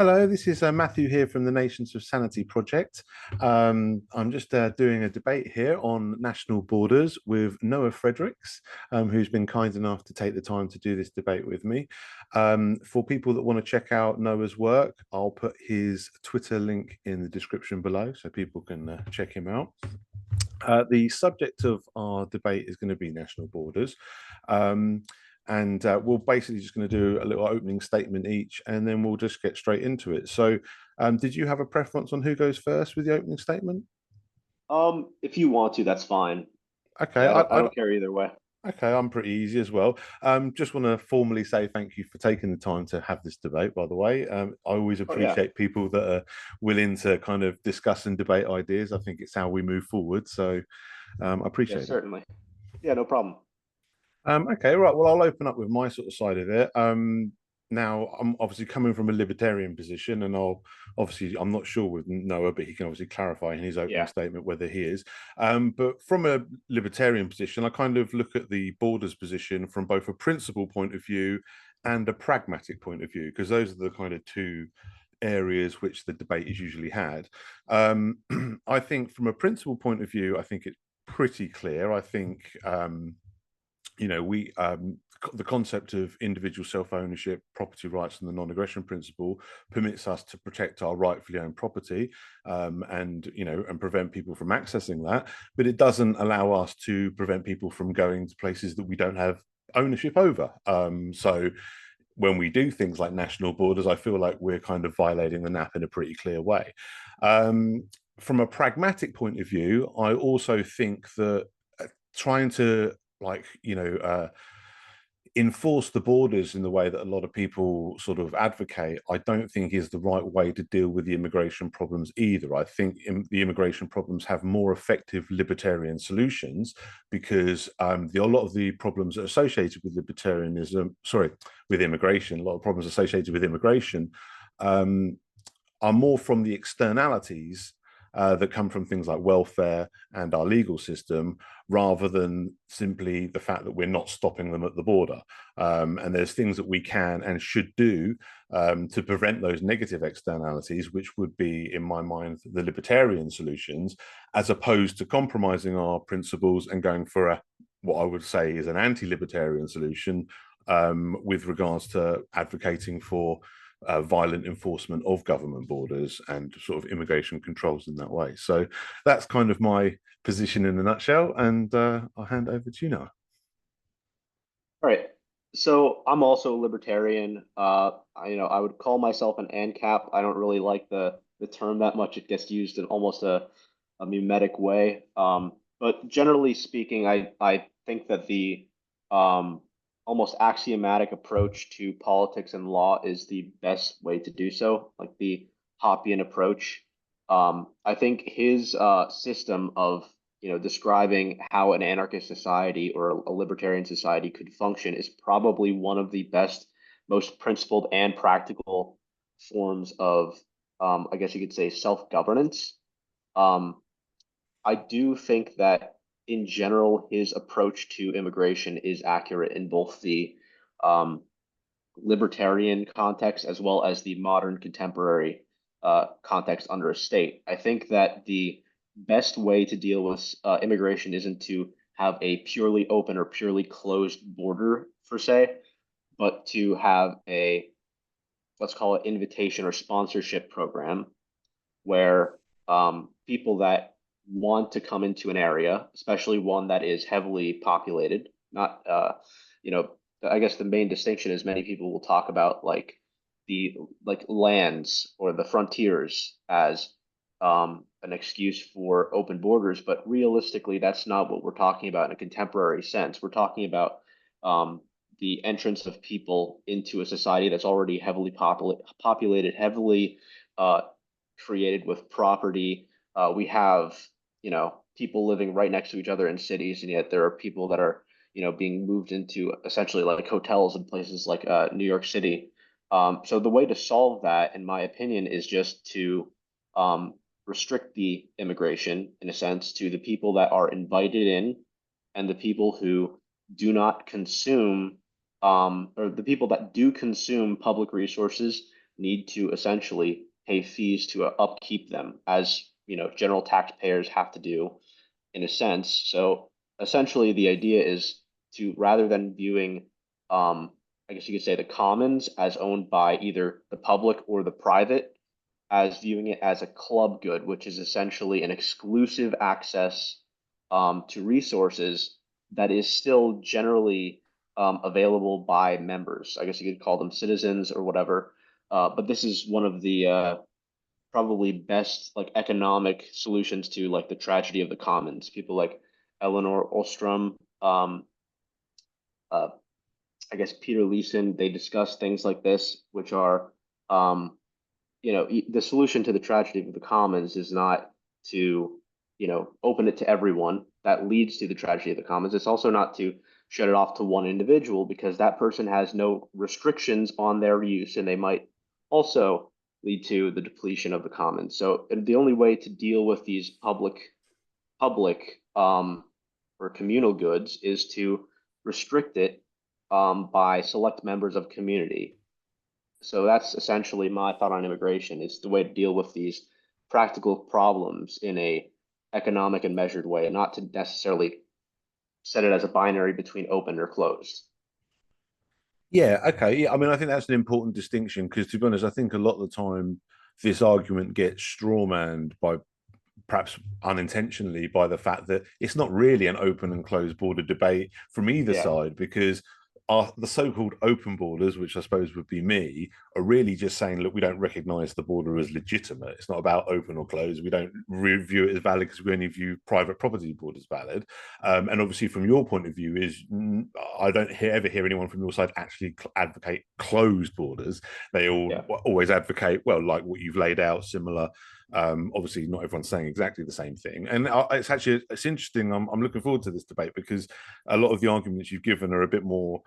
Hello, this is Matthew here from the Nations of Sanity project. I'm just doing a debate here on national borders with Noah Fredericks, who's been kind enough to take the time to do this debate with me. For people that want to check out Noah's work, I'll put his Twitter link in the description below so people can check him out. The subject of our debate is going to be national borders. And we're basically just going to do a little opening statement each, and then we'll just get straight into it. So, did you have a preference on who goes first with the opening statement? If you want to, that's fine. Okay, Yeah, I don't care either way. okay, I'm pretty easy as well. Just want to formally say thank you for taking the time to have this debate, by the way. I always Oh yeah, appreciate people that are willing to kind of discuss and debate ideas. I think it's how we move forward. So, I yes, appreciate it. certainly. Yeah, no problem. Okay, right. Well, I'll open up with my sort of side of it. Now, I'm obviously coming from a libertarian position, and I'm not sure with Noah, but he can obviously clarify in his opening Yeah, statement whether he is. But from a libertarian position, I kind of look at the borders position from both a principle point of view and a pragmatic point of view, because those are the kind of two areas which the debate is usually had. I think from a principle point of view, I think it's pretty clear. I think we the concept of individual self-ownership, property rights, and the non-aggression principle permits us to protect our rightfully owned property, and prevent people from accessing that. But it doesn't allow us to prevent people from going to places that we don't have ownership over. So when we do things like national borders, I feel like we're kind of violating the NAP in a pretty clear way. Um, from a pragmatic point of view, I also think that trying to enforce the borders in the way that a lot of people sort of advocate, I don't think is the right way to deal with the immigration problems either. I think the immigration problems have more effective libertarian solutions because a lot of the problems associated with with immigration, a lot of problems associated with immigration um, are more from the externalities that come from things like welfare and our legal system, rather than simply the fact that we're not stopping them at the border. And there's things that we can and should do to prevent those negative externalities, which would be, in my mind, the libertarian solutions, as opposed to compromising our principles and going for what I would say is an anti-libertarian solution with regards to advocating for violent enforcement of government borders and sort of immigration controls in that way. So that's kind of my position in a nutshell. And I'll hand over to you now. All right. So I'm also a libertarian. I would call myself an ANCAP. I don't really like the term that much. It gets used in almost a mimetic way. But generally speaking, I think that the um, almost axiomatic approach to politics and law is the best way to do so, like the Hoppian approach. I think his system of describing how an anarchist society or a libertarian society could function is probably one of the best, most principled and practical forms of, I guess you could say, self-governance. Um, I do think that in general, his approach to immigration is accurate in both the um, libertarian context as well as the modern contemporary context under a state. I think that the best way to deal with immigration isn't to have a purely open or purely closed border, per se, but to have a, let's call it, invitation or sponsorship program where people that want to come into an area, especially one that is heavily populated, not, you know, I guess the main distinction is many people will talk about the lands or the frontiers as an excuse for open borders, but realistically, that's not what we're talking about in a contemporary sense. We're talking about um, the entrance of people into a society that's already heavily populated, heavily uh, created with property. We have, people living right next to each other in cities, and yet there are people that are, being moved into essentially like hotels in places like New York City. So the way to solve that, in my opinion, is just to restrict the immigration, in a sense, to the people that are invited in and the people who do not consume, or the people that do consume public resources need to essentially pay fees to upkeep them, as general taxpayers have to do in a sense. So essentially, the idea is to, rather than viewing, I guess you could say, the commons as owned by either the public or the private, as viewing it as a club good, which is essentially an exclusive access to resources that is still generally available by members. I guess you could call them citizens or whatever. But this is one of the probably best like economic solutions to like the tragedy of the commons. People like Eleanor Ostrom, uh, I guess Peter Leeson, they discuss things like this, which are um, the solution to the tragedy of the commons is not to, open it to everyone. That leads to the tragedy of the commons. It's also not to shut it off to one individual, because that person has no restrictions on their use, and they might also lead to the depletion of the commons. So the only way to deal with these public or communal goods is to restrict it by select members of community. So that's essentially my thought on immigration. It's the way to deal with these practical problems in a economic and measured way, and not to necessarily set it as a binary between open or closed. Yeah, okay. Yeah, I mean, I think that's an important distinction because, to be honest, I think a lot of the time this argument gets strawmanned by perhaps unintentionally by the fact that it's not really an open and closed border debate from either Yeah, side, because the so-called open borders, which I suppose would be me, are really just saying, look, we don't recognize the border as legitimate. It's not about open or closed. We don't review it as valid because we only view private property borders valid. And obviously, from your point of view, is I don't ever hear anyone from your side actually advocate closed borders. They all yeah. always advocate, well, like what you've laid out, similar. Obviously, not everyone's saying exactly the same thing, and it's interesting. I'm looking forward to this debate because a lot of the arguments you've given are a bit more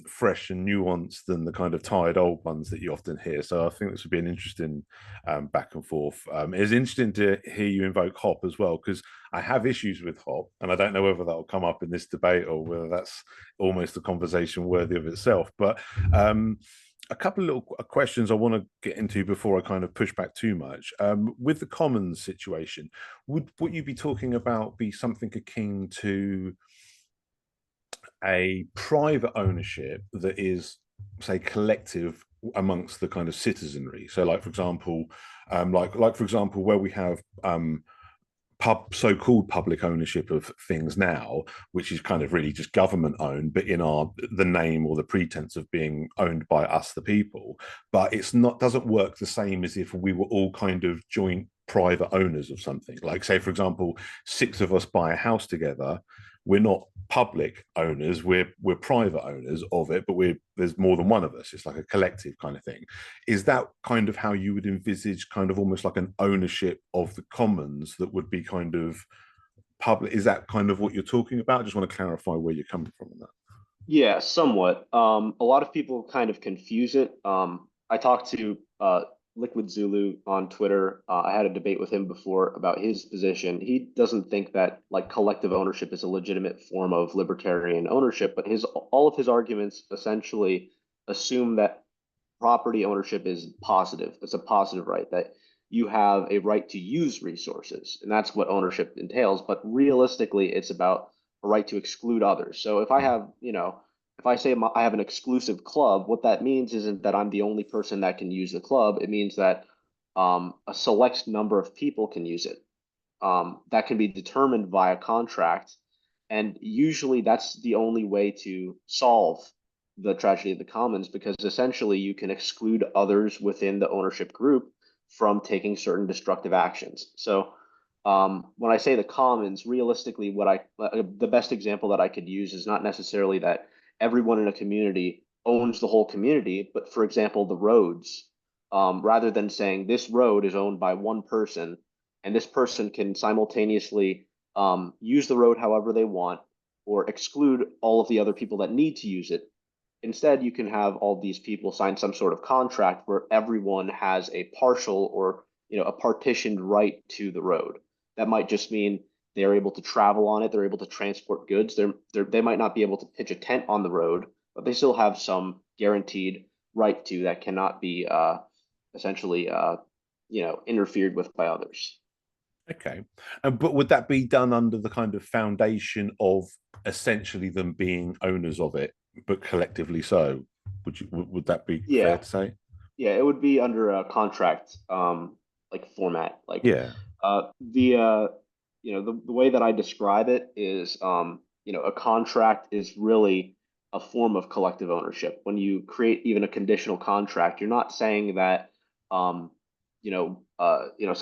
fresh and nuanced than the kind of tired old ones that you often hear. So I think this would be an interesting back and forth. It's interesting to hear you invoke hop as well, because I have issues with hop, and I don't know whether that will come up in this debate or whether that's almost a conversation worthy of itself. But a couple of little questions I want to get into before I kind of push back too much. With the commons situation, would what you be talking about be something akin to a private ownership that is, say, collective amongst the kind of citizenry? So, like for example, like for example, where we have so-called public ownership of things now, which is kind of really just government owned, but in the name or the pretense of being owned by us, the people. But it's not doesn't work the same as if we were all kind of joint private owners of something. Like, say, for example, six of us buy a house together. We're not public owners, we're private owners of it, but there's more than one of us. It's like a collective kind of thing. Is that kind of how you would envisage kind of almost like an ownership of the commons that would be kind of public? Is that kind of what you're talking about? I just want to clarify where you're coming from on that. Yeah, somewhat. A lot of people kind of confuse it. I talked to Liquid Zulu on Twitter. I had a debate with him before about his position. He doesn't think that like collective ownership is a legitimate form of libertarian ownership, but his all of his arguments essentially assume that property ownership is positive. It's a positive right, that you have a right to use resources, and that's what ownership entails. But realistically, it's about a right to exclude others. So if I have, if I say I have an exclusive club, what that means isn't that I'm the only person that can use the club. It means that a select number of people can use it. That can be determined via contract, and usually that's the only way to solve the tragedy of the commons, because essentially you can exclude others within the ownership group from taking certain destructive actions. So when I say the commons, realistically, the best example that I could use is not necessarily that everyone in a community owns the whole community, but for example, the roads. Rather than saying this road is owned by one person, and this person can simultaneously use the road however they want, or exclude all of the other people that need to use it. Instead, you can have all these people sign some sort of contract where everyone has a partial or a partitioned right to the road. That might just mean they're able to travel on it, they're able to transport goods. They might not be able to pitch a tent on the road, but they still have some guaranteed right to that cannot be essentially interfered with by others. Okay. But would that be done under the kind of foundation of essentially them being owners of it, but collectively so? Would that be fair Yeah, to say? yeah, it would be under a contract like format. Like Yeah. the the way that I describe it is a contract is really a form of collective ownership. When you create even a conditional contract, you're not saying that some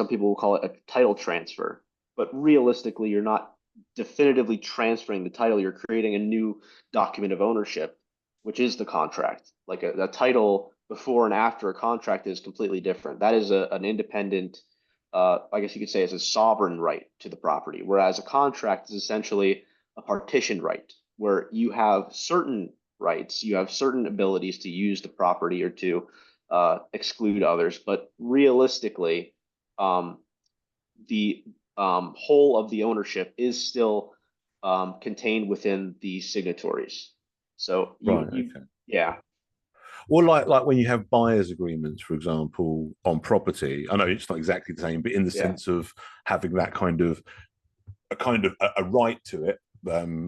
people will call it a title transfer, but realistically, you're not definitively transferring the title. You're creating a new document of ownership, which is the contract. Like a title before and after a contract is completely different. That is an independent, I guess you could say, is a sovereign right to the property, whereas a contract is essentially a partition right, where you have certain rights, you have certain abilities to use the property or to exclude others, but realistically, um, the whole of the ownership is still contained within the signatories. So Right. you Okay. yeah, Or like when you have buyers agreements, for example, on property. I know it's not exactly the same, but in the yeah, sense of having that kind of a right to it,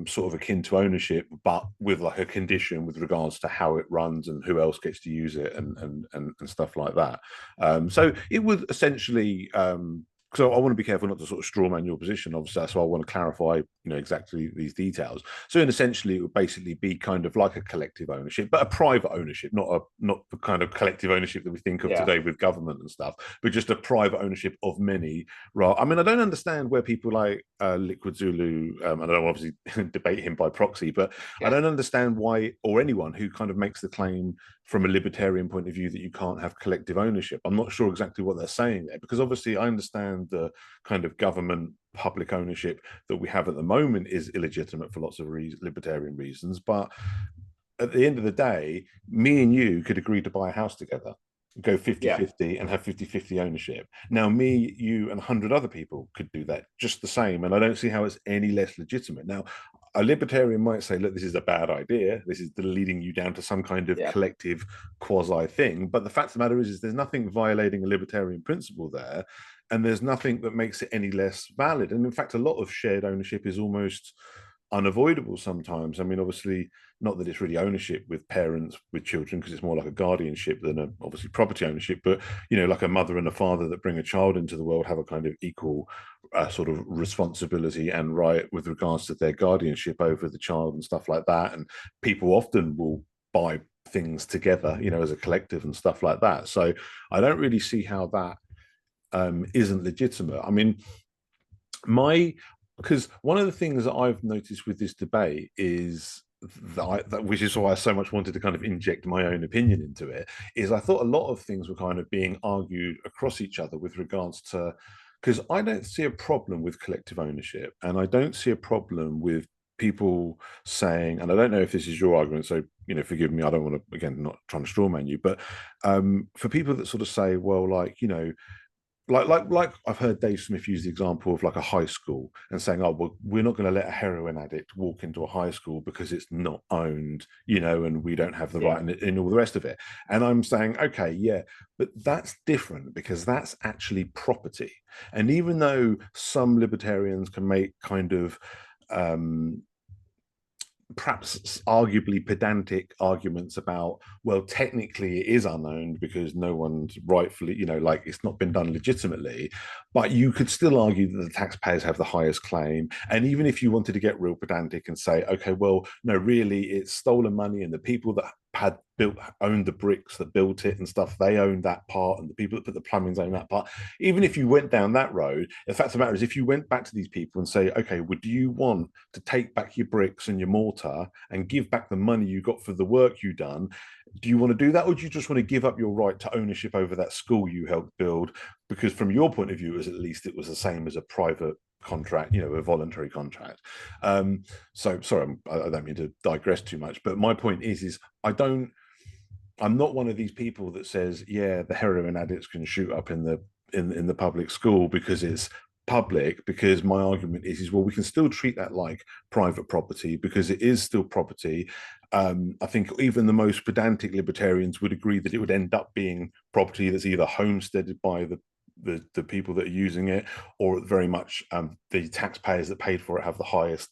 sort of akin to ownership, but with like a condition with regards to how it runs and who else gets to use it and stuff like that. So it would essentially. So I want to be careful not to sort of strawman your position. Obviously, that's why I want to clarify, exactly these details. So, in essentially, it would basically be kind of like a collective ownership, but a private ownership, not the kind of collective ownership that we think of yeah, today with government and stuff, but just a private ownership of many. Right. I mean, I don't understand where people like Liquid Zulu, and I don't obviously debate him by proxy, but I yeah, don't understand why, or anyone who kind of makes the claim from a libertarian point of view that you can't have collective ownership. I'm not sure exactly what they're saying there, because obviously I understand the kind of government public ownership that we have at the moment is illegitimate for lots of libertarian reasons, but at the end of the day, me and you could agree to buy a house together, go yeah, 50-50 and have 50-50 ownership. Now, me, you, and 100 other people could do that just the same. And I don't see how it's any less legitimate. Now, a libertarian might say, look, this is a bad idea. This is leading you down to some kind of yeah, collective quasi thing. But the fact of the matter is there's nothing violating a libertarian principle there. And there's nothing that makes it any less valid. And in fact, a lot of shared ownership is almost unavoidable sometimes. I mean, obviously, not that it's really ownership with parents with children, because it's more like a guardianship than obviously property ownership, but like a mother and a father that bring a child into the world have a kind of equal sort of responsibility and right with regards to their guardianship over the child and stuff like that. And people often will buy things together, as a collective and stuff like that. So I don't really see how that isn't legitimate. I mean, my because one of the things that I've noticed with this debate is which is why I so much wanted to kind of inject my own opinion into it, is I thought a lot of things were kind of being argued across each other with regards to, because I don't see a problem with collective ownership, and I don't see a problem with people saying, and I don't know if this is your argument, so forgive me, I don't want to, again, not trying to strawman you, but for people that sort of say, well, like, like I've heard Dave Smith use the example of like a high school and saying, oh, well, we're not going to let a heroin addict walk into a high school because it's not owned, and we don't have the right yeah, and all the rest of it. And I'm saying, okay, yeah, but that's different because that's actually property. And even though some libertarians can make kind of perhaps arguably pedantic arguments about, well, technically it is unowned because no one's rightfully, like it's not been done legitimately, but you could still argue that the taxpayers have the highest claim. And even if you wanted to get real pedantic and say, okay, well, no, really it's stolen money and the people that had owned the bricks that built it and stuff, they owned that part, and the people that put the plumbing own that part. Even if you went down that road, the fact of the matter is if you went back to these people and say, okay, would you want to take back your bricks and your mortar and give back the money you got for the work you done, do you want to do that, or do you just want to give up your right to ownership over that school you helped build? Because from your point of view, as at least it was the same as a private contract, a voluntary contract. So sorry, I don't mean to digress too much, but my point is I'm not one of these people that says, yeah, the heroin addicts can shoot up in the public school because it's public, because my argument is well, we can still treat that like private property because it is still property. I think even the most pedantic libertarians would agree that it would end up being property that's either homesteaded by the people that are using it, or very much the taxpayers that paid for it have the highest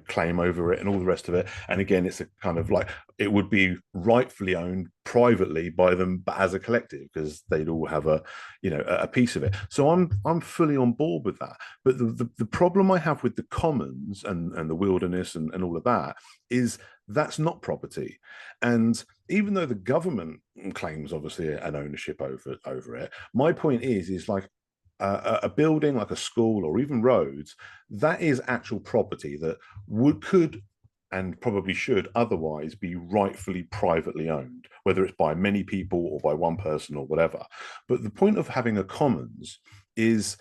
claim over it and all the rest of it. And again, it's a kind of like it would be rightfully owned privately by them, but as a collective, because they'd all have a piece of it. So I'm fully on board with that. But the problem I have with the commons and the wilderness and all of that is that's not property. And even though the government claims obviously an ownership over it, my point is like a building like a school or even roads, that is actual property that could and probably should otherwise be rightfully privately owned, whether it's by many people or by one person or whatever. But the point of having a commons is,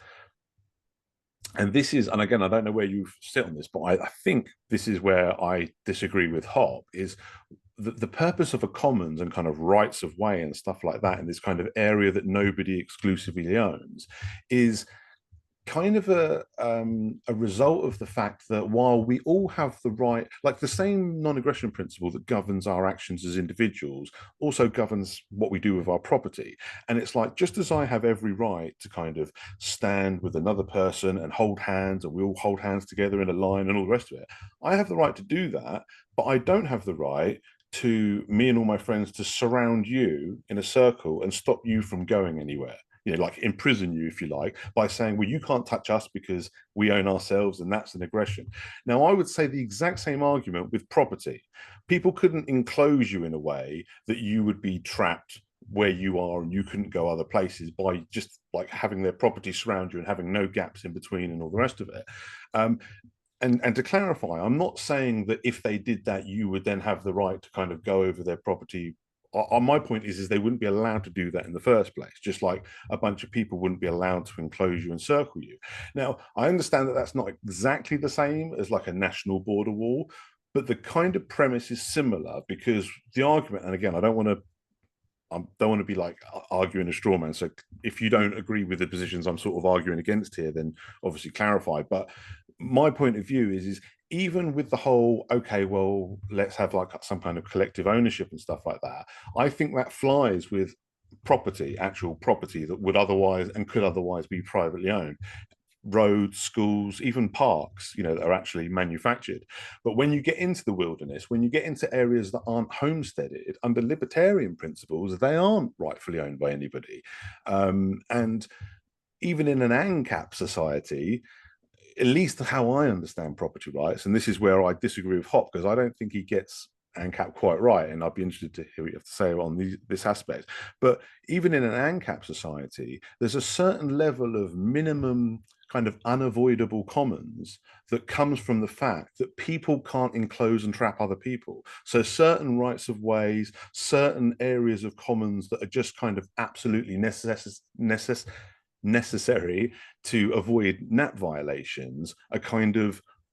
and this is, and again, I don't know where you sit on this, but I think this is where I disagree with Hop, is the purpose of a commons and kind of rights of way and stuff like that in this kind of area that nobody exclusively owns is kind of a result of the fact that while we all have the right, like the same non-aggression principle that governs our actions as individuals also governs what we do with our property. And it's like, just as I have every right to kind of stand with another person and hold hands, and we all hold hands together in a line and all the rest of it, I have the right to do that, but I don't have the right to me and all my friends to surround you in a circle and stop you from going anywhere, like imprison you, if you like, by saying, well, you can't touch us because we own ourselves, and that's an aggression. Now, I would say the exact same argument with property. People couldn't enclose you in a way that you would be trapped where you are and you couldn't go other places by just like having their property surround you and having no gaps in between and all the rest of it. And to clarify, I'm not saying that if they did that, you would then have the right to kind of go over their property. My point is they wouldn't be allowed to do that in the first place, just like a bunch of people wouldn't be allowed to enclose you and circle you. Now, I understand that that's not exactly the same as like a national border wall, but the kind of premise is similar, because the argument, and again, I don't want to be like arguing a straw man. So if you don't agree with the positions I'm sort of arguing against here, then obviously clarify. But my point of view is even with the whole, okay, well, let's have like some kind of collective ownership and stuff like that, I think that flies with property, actual property that would otherwise and could otherwise be privately owned. Roads, schools, even parks, that are actually manufactured. But when you get into the wilderness, when you get into areas that aren't homesteaded, under libertarian principles, they aren't rightfully owned by anybody. And even in an ANCAP society, at least how I understand property rights, and this is where I disagree with Hop, because I don't think he gets ANCAP quite right, and I'd be interested to hear what you have to say on this aspect. But even in an ANCAP society, there's a certain level of minimum kind of unavoidable commons that comes from the fact that people can't enclose and trap other people. So certain rights of ways, certain areas of commons that are just kind of absolutely necessary to avoid NAP violations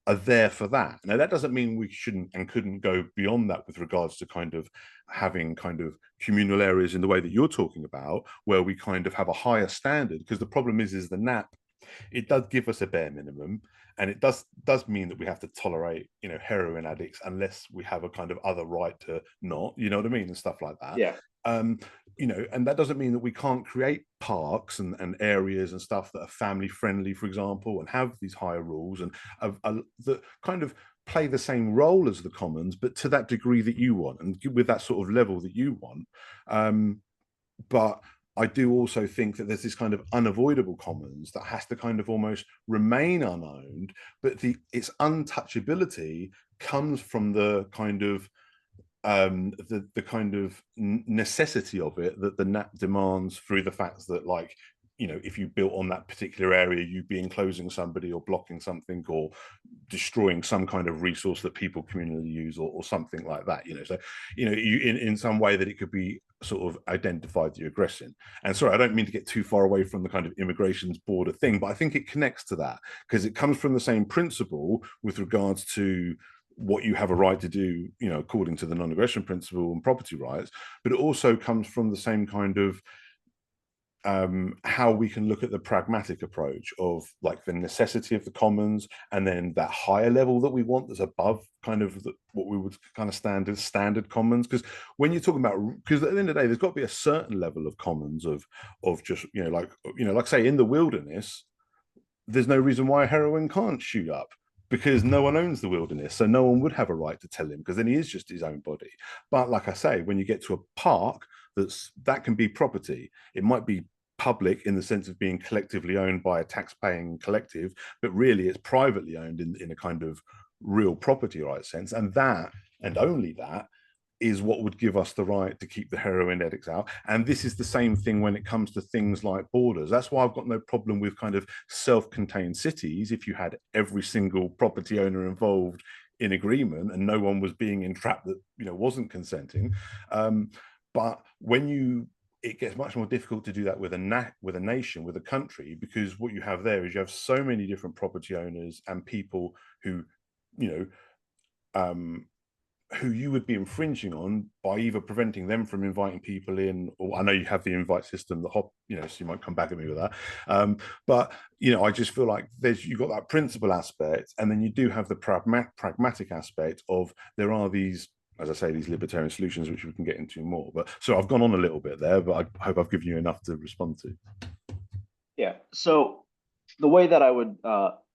are there for that. Now, that doesn't mean we shouldn't and couldn't go beyond that with regards to kind of having kind of communal areas in the way that you're talking about, where we kind of have a higher standard. Because the problem is the NAP, it does give us a bare minimum, and it does mean that we have to tolerate heroin addicts unless we have a kind of other right to not, you know what I mean, and stuff like that. Yeah. And that doesn't mean that we can't create parks and areas and stuff that are family friendly, for example, and have these higher rules and that kind of play the same role as the commons, but to that degree that you want and with that sort of level that you want. But I do also think that there's this kind of unavoidable commons that has to kind of almost remain unowned, but its untouchability comes from the kind of the kind of necessity of it that the NAP demands, through the fact that, like, if you built on that particular area, you'd be enclosing somebody or blocking something or destroying some kind of resource that people communally use, or something like that. So you in some way that it could be sort of identified that you're aggressing. And sorry, I don't mean to get too far away from the kind of immigrations border thing, but I think it connects to that, because it comes from the same principle with regards to what you have a right to do, according to the non-aggression principle and property rights, but it also comes from the same kind of how we can look at the pragmatic approach of like the necessity of the commons, and then that higher level that we want that's above kind of what we would kind of standard commons. Because when you're talking about, because at the end of the day, there's got to be a certain level of commons of just like say in the wilderness, there's no reason why a heroine can't shoot up, because no one owns the wilderness. So no one would have a right to tell him, because then he is just his own body. But like I say, when you get to a park, that can be property. It might be public in the sense of being collectively owned by a tax-paying collective, but really it's privately owned in a kind of real property right sense. And that, and only that, is what would give us the right to keep the heroin addicts out. And this is the same thing when it comes to things like borders. That's why I've got no problem with kind of self-contained cities if you had every single property owner involved in agreement and no one was being entrapped that wasn't consenting. But when it gets much more difficult to do that with a nation, with a country, because what you have there is you have so many different property owners and people who you know um who you would be infringing on by either preventing them from inviting people in, or I know you have the invite system, so you might come back at me with that. But I just feel like you've got that principle aspect, and then you do have the pragmatic aspect of there are these, as I say, these libertarian solutions, which we can get into more. But so I've gone on a little bit there, but I hope I've given you enough to respond to. Yeah. So the way that I would,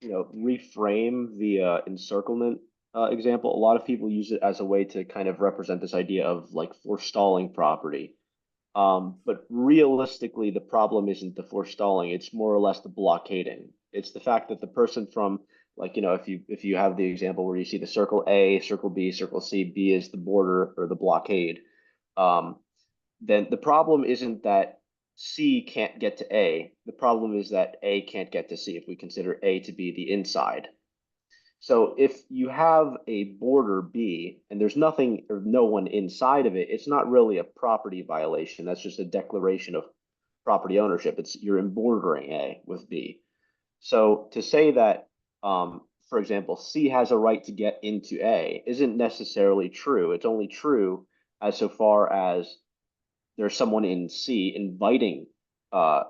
reframe the encirclement example, a lot of people use it as a way to kind of represent this idea of like forestalling property. But realistically, the problem isn't the forestalling; it's more or less the blockading. It's the fact that the person from, like, if you have the example where you see the circle A, circle B, circle C, B is the border or the blockade. Um, then the problem isn't that C can't get to A. The problem is that A can't get to C if we consider A to be the inside. So if you have a border B and there's nothing or no one inside of it, it's not really a property violation. That's just a declaration of property ownership. It's you're bordering A with B. So to say that, for example, C has a right to get into A isn't necessarily true. It's only true as so far as there's someone in C inviting, uh,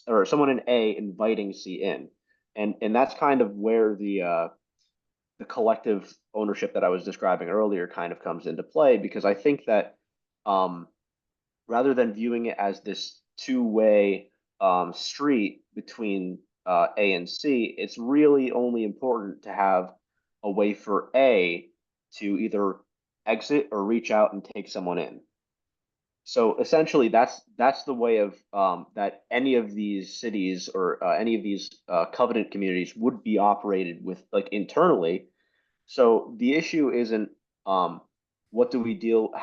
or someone in A inviting C in, and that's kind of where the collective ownership that I was describing earlier kind of comes into play, because I think that, um, rather than viewing it as this two-way street between A and C, it's really only important to have a way for A to either exit or reach out and take someone in. So essentially, that's the way of that any of these cities or any of these covenant communities would be operated with, like, internally. So the issue isn't, um, how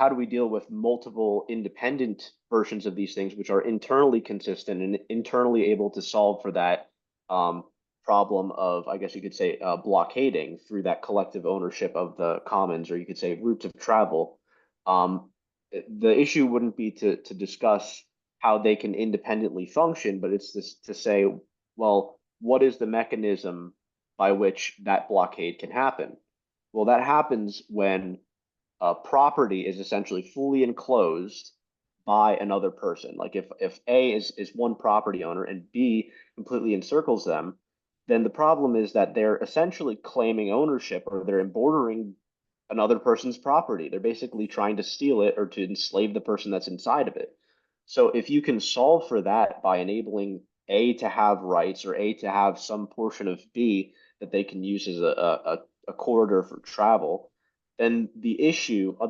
do we deal with multiple independent versions of these things, which are internally consistent and internally able to solve for that um, problem of, I guess you could say, blockading through that collective ownership of the commons, or you could say routes of travel. Um, the issue wouldn't be to discuss how they can independently function, but it's this to say, well, what is the mechanism by which that blockade can happen? Well, that happens when property is essentially fully enclosed by another person. Like if A is one property owner and B completely encircles them, then the problem is that they're essentially claiming ownership, or they're bordering another person's property. They're basically trying to steal it or to enslave the person that's inside of it. So if you can solve for that by enabling A to have rights, or A to have some portion of B that they can use as a corridor for travel, then the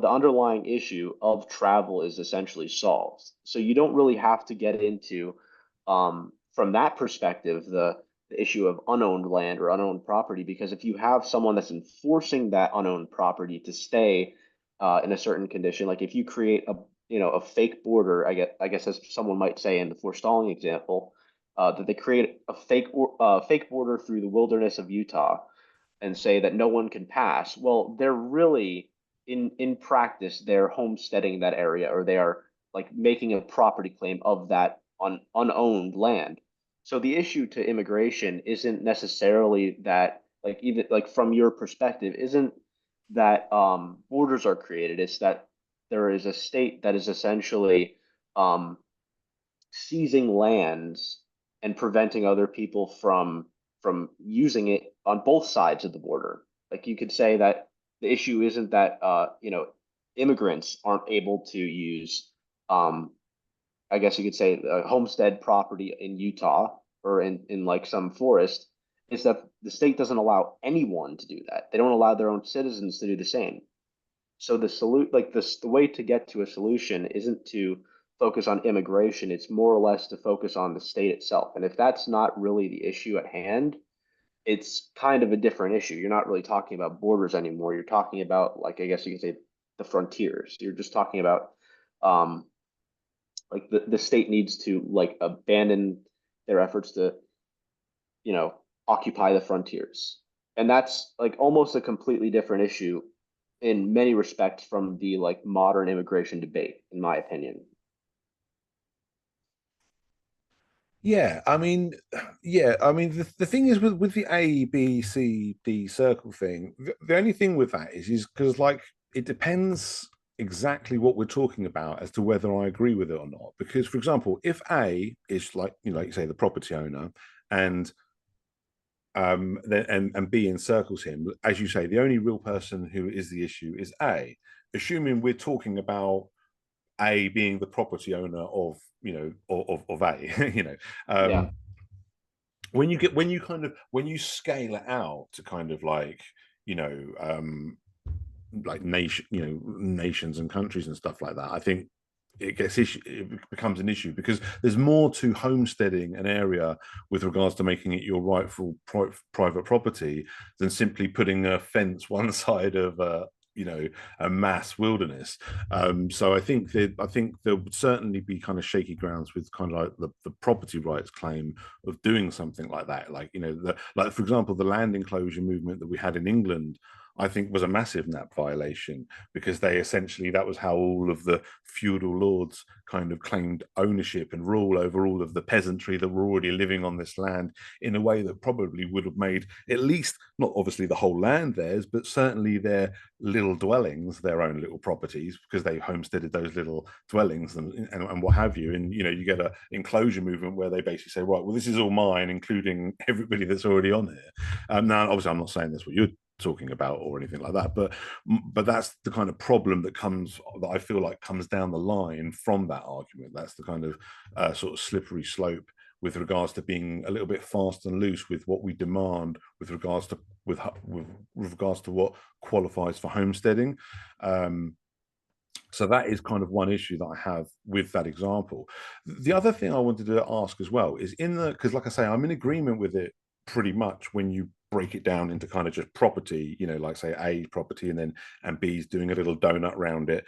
underlying issue of travel is essentially solved. So you don't really have to get into, from that perspective, the issue of unowned land or unowned property, because if you have someone that's enforcing that unowned property to stay in a certain condition, like if you create a fake border, I guess as someone might say in the forestalling example, that they create a fake border through the wilderness of Utah and say that no one can pass. Well, they're really, in practice, they're homesteading that area, or they are like making a property claim of that unowned land. So the issue to immigration isn't necessarily that, like, even like from your perspective, isn't that borders are created. It's that there is a state that is essentially um, seizing lands and preventing other people from using it on both sides of the border. Like you could say that the issue isn't that immigrants aren't able to use I guess you could say homestead property in Utah or in like some forest. Is that the state doesn't allow anyone to do that. They don't allow their own citizens to do the same. So the way to get to a solution isn't to focus on immigration. It's more or less to focus on the state itself. And if that's not really the issue at hand, it's kind of a different issue. You're not really talking about borders anymore. You're talking about, like, I guess you could say, the frontiers. You're just talking about um, like the state needs to like abandon their efforts to, occupy the frontiers. And that's like almost a completely different issue in many respects from the like modern immigration debate, in my opinion. Yeah, I mean, the thing is with the A, B, C, D circle thing, the only thing with that is because like it depends exactly what we're talking about as to whether I agree with it or not. Because, for example, if A is like like you say, the property owner, and then and B encircles him, as you say, the only real person who is the issue is A, assuming we're talking about A being the property owner of of A, Yeah. when you scale it out to kind of like you know nations and countries and stuff like that, I think it becomes an issue because there's more to homesteading an area with regards to making it your rightful private property than simply putting a fence one side of a mass wilderness. So I think there would certainly be kind of shaky grounds with kind of like the property rights claim of doing something like that. Like like for example, the land enclosure movement that we had in England, I think was a massive NAP violation because they essentially that was how all of the feudal lords kind of claimed ownership and rule over all of the peasantry that were already living on this land in a way that probably would have made at least not obviously the whole land theirs, but certainly their little dwellings, their own little properties, because they homesteaded those little dwellings and what have you. And you get a enclosure movement where they basically say, right, well, this is all mine, including everybody that's already on here. Now, obviously, I'm not saying that's what you're talking about or anything like that, but that's the kind of problem that I feel like comes down the line from that argument. That's the kind of sort of slippery slope with regards to being a little bit fast and loose with what we demand with regards to with regards to what qualifies for homesteading. So that is kind of one issue that I have with that example. The other thing I wanted to ask as well is because like I say, I'm in agreement with it pretty much when you break it down into kind of just property, like say A property and B's doing a little donut around it.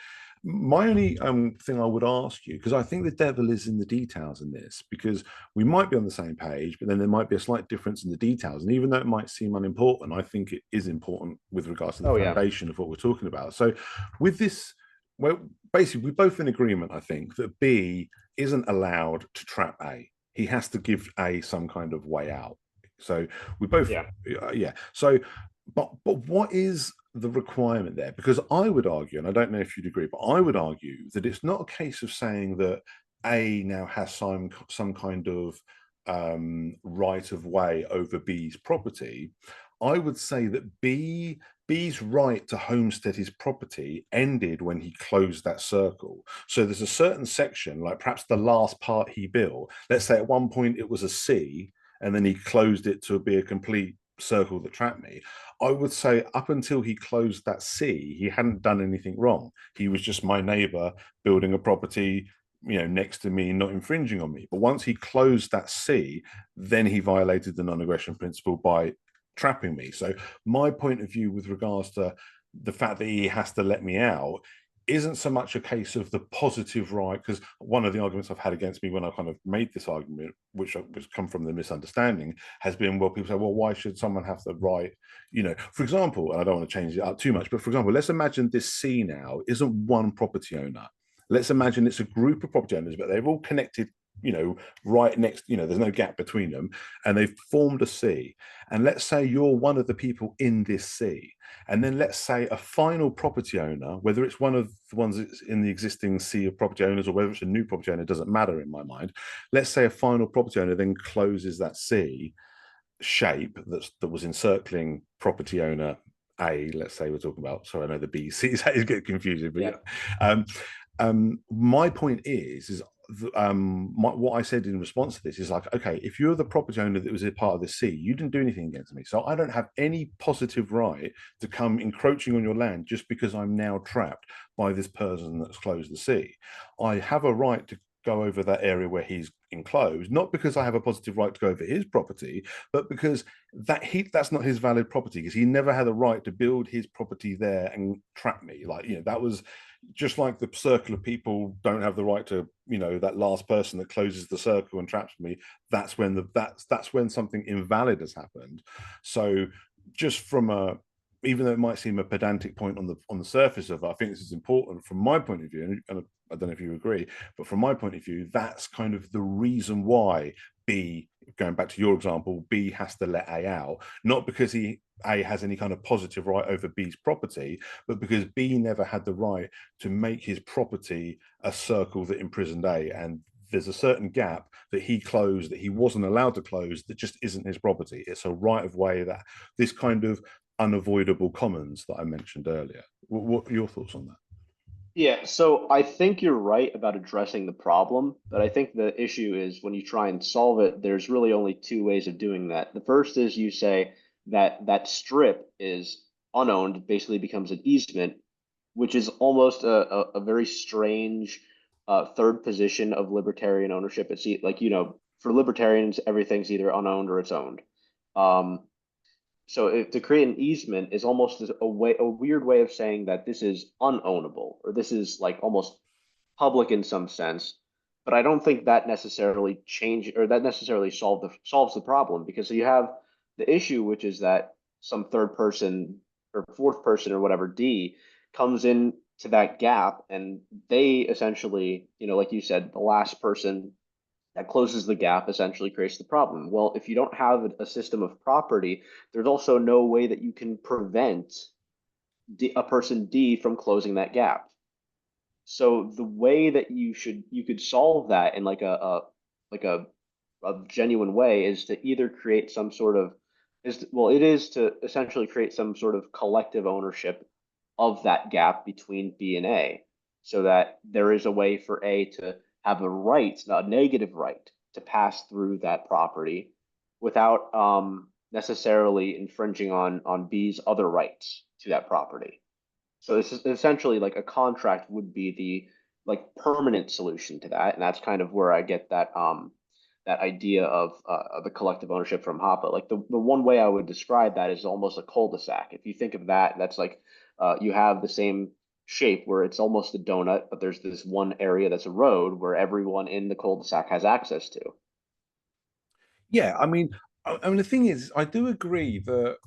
My only thing I would ask you, because I think the devil is in the details in this, because we might be on the same page, but then there might be a slight difference in the details. And even though it might seem unimportant, I think it is important with regards to the Oh yeah. foundation of what we're talking about. So with this, well, basically, we're both in agreement, I think, that B isn't allowed to trap A. He has to give A some kind of way out. So we both, Yeah. yeah. So, but what is the requirement there? Because I would argue, and I don't know if you'd agree, but I would argue that it's not a case of saying that A now has some kind of right of way over B's property. I would say that B's right to homestead his property ended when he closed that circle. So there's a certain section, like perhaps the last part he built. Let's say at one point it was a C, and then he closed it to be a complete circle that trapped me. I would say up until he closed that C, he hadn't done anything wrong. He was just my neighbor building a property, next to me, not infringing on me. But once he closed that C, then he violated the non-aggression principle by trapping me. So my point of view with regards to the fact that he has to let me out isn't so much a case of the positive right, because one of the arguments I've had against me when I kind of made this argument, which come from the misunderstanding, has been, well, people say, well, why should someone have the right, for example, and I don't want to change it up too much, but for example, let's imagine this C now isn't one property owner. Let's imagine it's a group of property owners, but they're all connected right next, there's no gap between them, and they've formed a sea. And let's say you're one of the people in this sea. And then let's say a final property owner, whether it's one of the ones that's in the existing sea of property owners or whether it's a new property owner, doesn't matter in my mind. Let's say a final property owner then closes that sea shape that was encircling property owner A, let's say we're talking about, sorry, I know the B, C, is get confusing, but Yeah. yeah. My point is what I said in response to this is like, okay, if you're the property owner that was a part of the sea, you didn't do anything against me, so I don't have any positive right to come encroaching on your land just because I'm now trapped by this person that's closed the sea. I have a right to go over that area where he's enclosed, not because I have a positive right to go over his property, but because that's not his valid property, because he never had a right to build his property there and trap me. Like, that was just like the circle of people don't have the right to, that last person that closes the circle and traps me. That's when that's when something invalid has happened. So just from a, even though it might seem a pedantic point on the surface of it, I think this is important from my point of view, and I don't know if you agree, but from my point of view, that's kind of the reason why B, going back to your example, B has to let A out, not because A has any kind of positive right over B's property, but because B never had the right to make his property a circle that imprisoned A, and there's a certain gap that he closed that he wasn't allowed to close that just isn't his property. It's a right of way, that this kind of unavoidable commons that I mentioned earlier. What are your thoughts on that? Yeah, so I think you're right about addressing the problem, but I think the issue is when you try and solve it, there's really only two ways of doing that. The first is you say that that strip is unowned, basically becomes an easement, which is almost a very strange third position of libertarian ownership. It's like, for libertarians, everything's either unowned or it's owned. Um, so to create an easement is almost a weird way of saying that this is unownable, or this is like almost public in some sense. But I don't think that necessarily solves the problem, because you have the issue, which is that some third person or fourth person or whatever D comes in to that gap, and they essentially, like you said, the last person that closes the gap essentially creates the problem. Well, if you don't have a system of property, there's also no way that you can prevent a person D from closing that gap. So the way that you could solve that in like like a genuine way is to either create some sort of it is to essentially create some sort of collective ownership of that gap between B and A, so that there is a way for A to have a right, a negative right, to pass through that property without necessarily infringing on B's other rights to that property. So this is essentially like a contract would be the like permanent solution to that, and that's kind of where I get that idea of the collective ownership from Hoppe. Like the one way I would describe that is almost a cul-de-sac. If you think of that, that's like you have the same shape where it's almost a donut, but there's this one area that's a road where everyone in the cul-de-sac has access to. Yeah, I mean, the thing is, I do agree that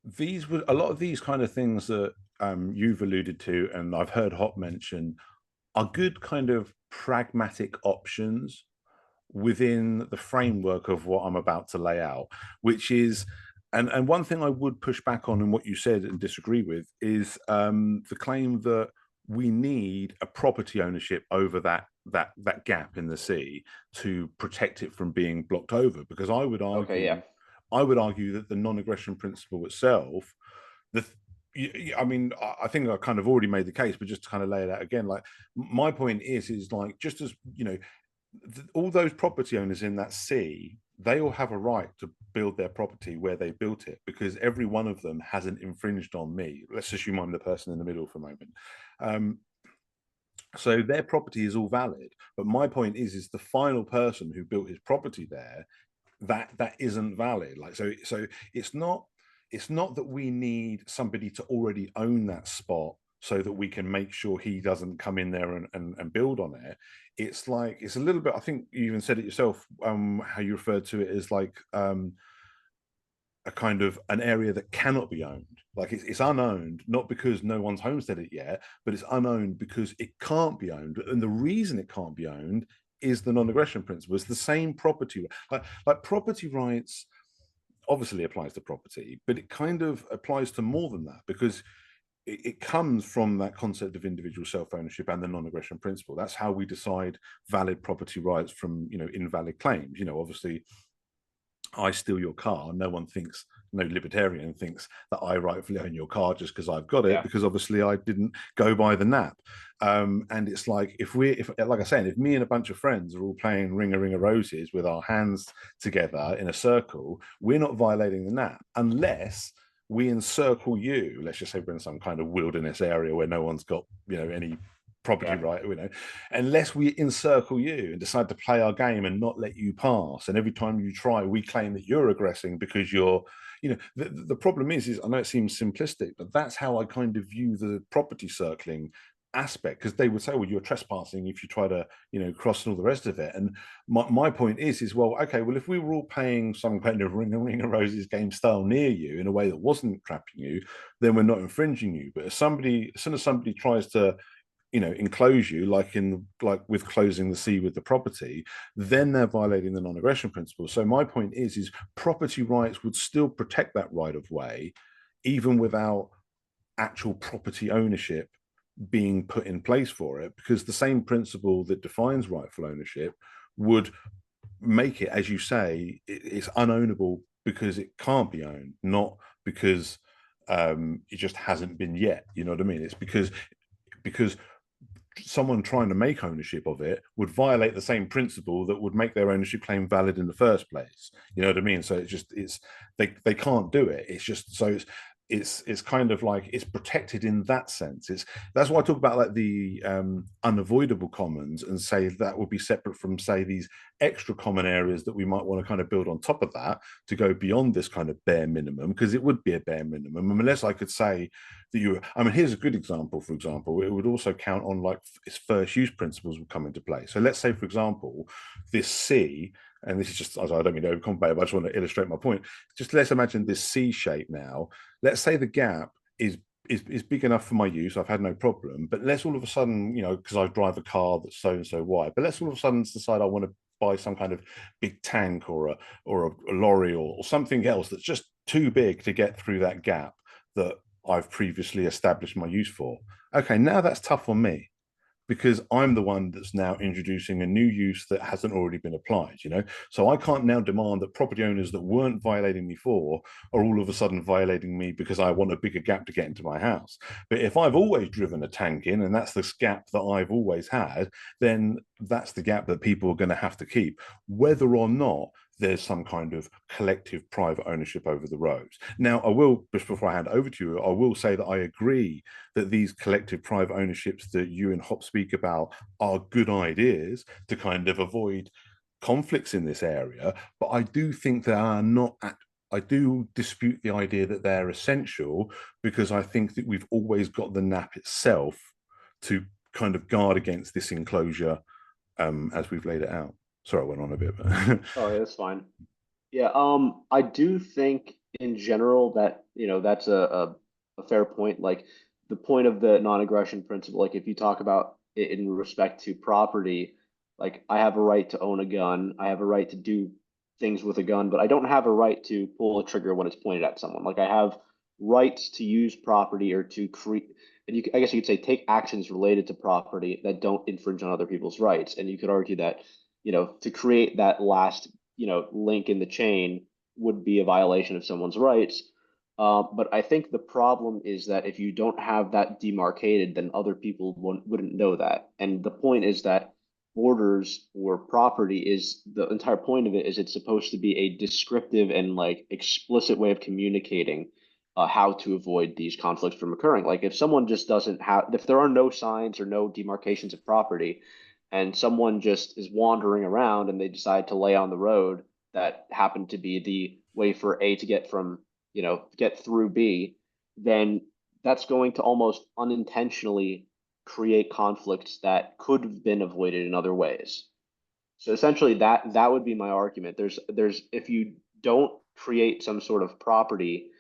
these were a lot of these kind of things that you've alluded to, and I've heard Hop mention, are good kind of pragmatic options within the framework of what I'm about to lay out, which is, and one thing I would push back on in what you said and disagree with is the claim that we need a property ownership over that gap in the sea to protect it from being blocked over. Because Okay, yeah. I would argue that the non-aggression principle itself, the I mean, I think I kind of already made the case, but just to kind of lay it out again, like my point is like, just as all those property owners in that sea, they all have a right to build their property where they built it, because every one of them hasn't infringed on me. Let's assume I'm the person in the middle for a moment. Um, so their property is all valid. But my point is the final person who built his property there, that isn't valid. Like, so it's not that we need somebody to already own that spot so that we can make sure he doesn't come in there and build on it. It's like, it's a little bit, I think you even said it yourself, how you referred to it as like a kind of an area that cannot be owned. Like, it's unowned, not because no one's homesteaded it yet, but it's unowned because it can't be owned. And the reason it can't be owned is the non-aggression principle. It's the same property, like property rights obviously applies to property, but it kind of applies to more than that, because it comes from that concept of individual self-ownership and the non-aggression principle. That's how we decide valid property rights from, invalid claims. Obviously, I steal your car, no one thinks, no libertarian thinks that I rightfully own your car just because I've got it, Yeah. because obviously I didn't go by the nap. And it's like, if like I said, if me and a bunch of friends are all playing Ring a Ring of Roses with our hands together in a circle, we're not violating the nap unless we encircle you. Let's just say we're in some kind of wilderness area where no one's got, any property Yeah. right, unless we encircle you and decide to play our game and not let you pass. And every time you try, we claim that you're aggressing because you're, the problem is I know it seems simplistic, but that's how I kind of view the property circling aspect, because they would say, well, you're trespassing if you try to, cross and all the rest of it. And my point is, well, okay, well, if we were all playing some kind of Ring of Roses game style near you in a way that wasn't trapping you, then we're not infringing you. But as soon as somebody tries to, enclose you, like with closing the sea with the property, then they're violating the non-aggression principle. So my point is property rights would still protect that right of way, even without actual property ownership being put in place for it, because the same principle that defines rightful ownership would make it, as you say, it's unownable because it can't be owned, not because it just hasn't been yet. You know what I mean? It's because someone trying to make ownership of it would violate the same principle that would make their ownership claim valid in the first place. You know what I mean? So they can't do it. It's just, so it's kind of like it's protected in that sense. That's why I talk about like the unavoidable commons, and say that would be separate from, say, these extra common areas that we might want to kind of build on top of that to go beyond this kind of bare minimum, because it would be a bare minimum unless I could say that I mean, here's a good example. For example, it would also count on like its first use principles would come into play. So let's say, for example, this C, and this is just, I don't mean to overcomplicate, but I just want to illustrate my point. Just let's imagine this C shape now. Let's say the gap is big enough for my use. I've had no problem. But let's all of a sudden, because I drive a car that's so and so wide, but let's all of a sudden decide I want to buy some kind of big tank or a lorry or something else that's just too big to get through that gap that I've previously established my use for. Okay, now that's tough on me, because I'm the one that's now introducing a new use that hasn't already been applied, So I can't now demand that property owners that weren't violating me for are all of a sudden violating me because I want a bigger gap to get into my house. But if I've always driven a tank in, and that's the gap that I've always had, then that's the gap that people are going to have to keep, whether or not there's some kind of collective private ownership over the roads. Now, I will, just before I hand over to you, I will say that I agree that these collective private ownerships that you and Hop speak about are good ideas to kind of avoid conflicts in this area, but I do think they are not I do dispute the idea that they're essential, because I think that we've always got the NAP itself to kind of guard against this enclosure, as we've laid it out. Sorry, I went on a bit. But Oh, yeah, that's fine. Yeah, I do think in general that, that's a fair point. Like the point of the non-aggression principle, like if you talk about it in respect to property, like I have a right to own a gun, I have a right to do things with a gun, but I don't have a right to pull a trigger when it's pointed at someone. Like I have rights to use property or to create, and I guess you could say take actions related to property that don't infringe on other people's rights. And you could argue that, to create that last link in the chain would be a violation of someone's rights. But I think the problem is that if you don't have that demarcated, then other people wouldn't know that. And the point is that borders or property is the entire point of it is it's supposed to be a descriptive and like explicit way of communicating how to avoid these conflicts from occurring. Like if someone just doesn't have, if there are no signs or no demarcations of property, and someone just is wandering around and they decide to lay on the road that happened to be the way for A to get from, get through B, then that's going to almost unintentionally create conflicts that could have been avoided in other ways. So essentially that would be my argument. There's if you don't create some sort of property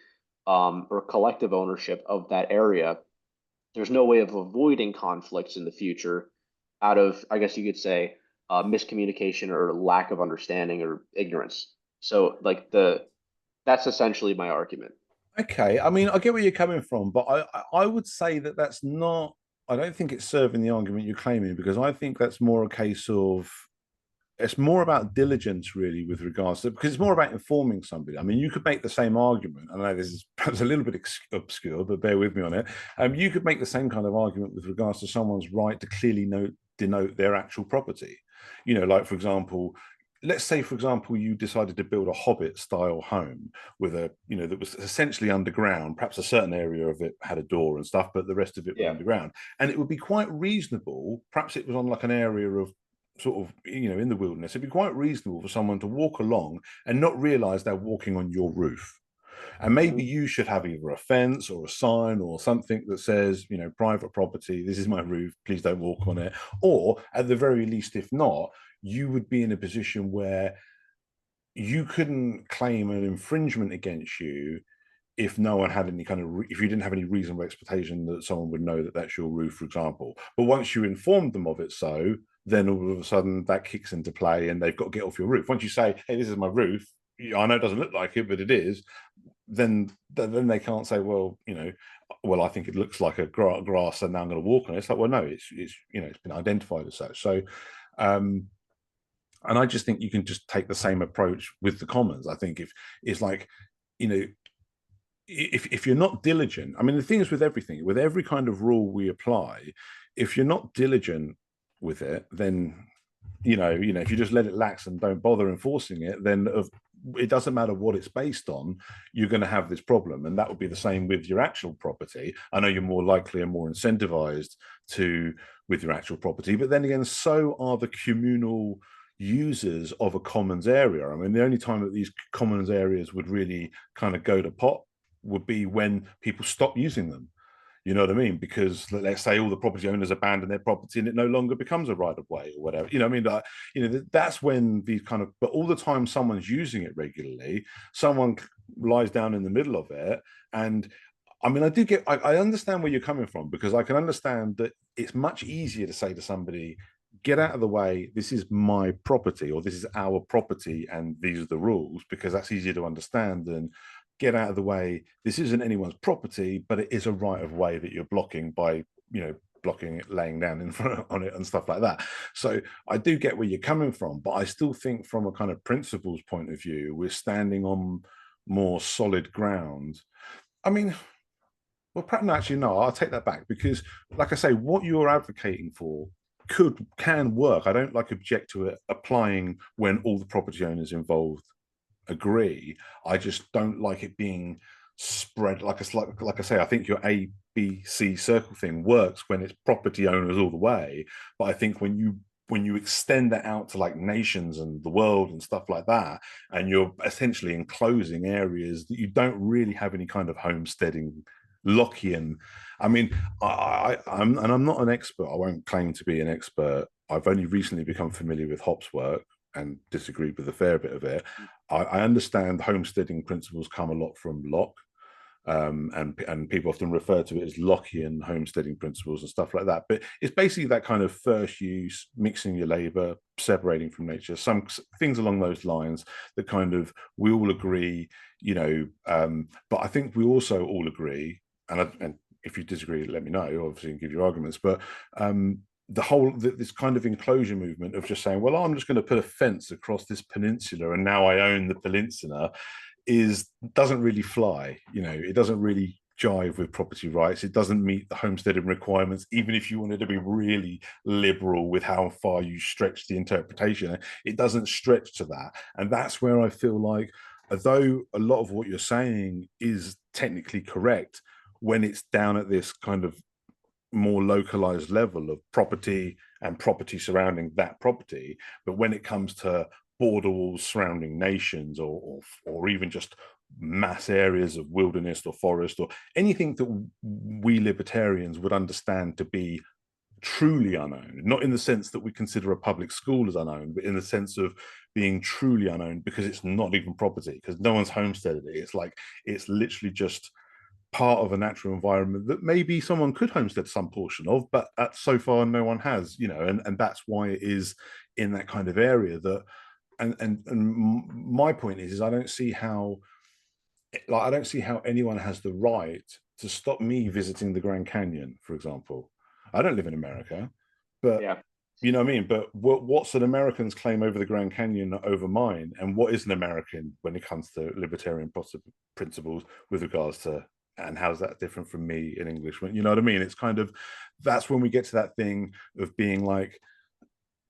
or collective ownership of that area, there's no way of avoiding conflicts in the future out of, I guess you could say, miscommunication or lack of understanding or ignorance. So like the that's essentially my argument. Okay, I mean, I get where you're coming from, but I would say that that's not. I don't think it's serving the argument you're claiming, because I think that's more a case of, it's more about diligence really with regards to, because it's more about informing somebody. I mean, you could make the same argument. I know this is perhaps a little bit obscure, but bear with me on it. You could make the same kind of argument with regards to someone's right to clearly denote their actual property. Like for example, let's say for example you decided to build a hobbit style home with that was essentially underground. Perhaps a certain area of it had a door and stuff, but the rest of it was Yeah. underground. And it would be quite reasonable, perhaps it was on like an area of sort of in the wilderness, it'd be quite reasonable for someone to walk along and not realize they're walking on your roof. And maybe Mhm. you should have either a fence or a sign or something that says, private property, this is my roof, please don't walk on it. Or at the very least, if not, you would be in a position where you couldn't claim an infringement against you if no one had any kind of if you didn't have any reasonable expectation that someone would know that that's your roof, for example. But once you informed them of it, so then all of a sudden that kicks into play and they've got to get off your roof. Once you say, hey, this is my roof, I know it doesn't look like it, but it is, then they can't say, well, I think it looks like a grass and now I'm going to walk on it. It's like, well, no, it's been identified as such. So um and I just think you can just take the same approach with the commons. I think if it's like, you know if you're not diligent, I mean, the thing is with everything, with every kind of rule we apply, if you're not diligent with it, then if you just let it lax and don't bother enforcing it, then it doesn't matter what it's based on, you're going to have this problem. And that would be the same with your actual property. I know you're more likely and more incentivized to with your actual property, but then again, so are the communal users of a commons area. I mean, the only time that these commons areas would really kind of go to pot would be when people stop using them. You know what I mean? Because let's say all the property owners abandon their property and it no longer becomes a right of way or whatever. You know what I mean? That's when these kind of, but all the time someone's using it regularly, someone lies down in the middle of it. And I mean, I understand where you're coming from, because I can understand that it's much easier to say to somebody, get out of the way, this is my property, or this is our property and these are the rules, because that's easier to understand than get out of the way, this isn't anyone's property, but it is a right of way that you're blocking by blocking it, laying down in front on it and stuff like that. So I do get where you're coming from, but I still think from a kind of principles point of view, we're standing on more solid ground. I mean, well, perhaps actually no, I'll take that back, because like I say, what you're advocating for can work. I don't object to it applying when all the property owners involved agree. I just don't like it being spread like I say. I think your ABC circle thing works when it's property owners all the way, but I think when you extend that out to like nations and the world and stuff like that, and you're essentially enclosing areas that you don't really have any kind of homesteading Lockean. I mean, I'm not an expert. I won't claim to be an expert. I've only recently become familiar with Hobbes' work and disagreed with a fair bit of it. I understand homesteading principles come a lot from Locke, and people often refer to it as Lockean homesteading principles and stuff like that. But it's basically that kind of first use, mixing your labor, separating from nature, some things along those lines that kind of we all agree, but I think we also all agree, and if you disagree, let me know, obviously, and give your arguments. But this kind of enclosure movement of just saying, well, I'm just going to put a fence across this peninsula and now I own the peninsula, doesn't really fly. It doesn't really jive with property rights. It doesn't meet the homesteading requirements, even if you wanted to be really liberal with how far you stretch the interpretation. It doesn't stretch to that. And that's where I feel like, although a lot of what you're saying is technically correct, when it's down at this kind of more localized level of property and property surrounding that property, but when it comes to border walls surrounding nations, or even just mass areas of wilderness or forest or anything that we libertarians would understand to be truly unowned, not in the sense that we consider a public school as unowned, but in the sense of being truly unowned because it's not even property, because no one's homesteaded it. It's like it's literally just part of a natural environment that maybe someone could homestead some portion of, but so far no one has, and that's why it is in that kind of area that, and my point is I don't see how, like, I don't see how anyone has the right to stop me visiting the Grand Canyon, for example. I don't live in America, but Yeah. you know what I mean? But what's an American's claim over the Grand Canyon over mine? And what is an American when it comes to libertarian principles with regards to, and how's that different from me in English? You know what I mean? It's kind of, that's when we get to that thing of being like,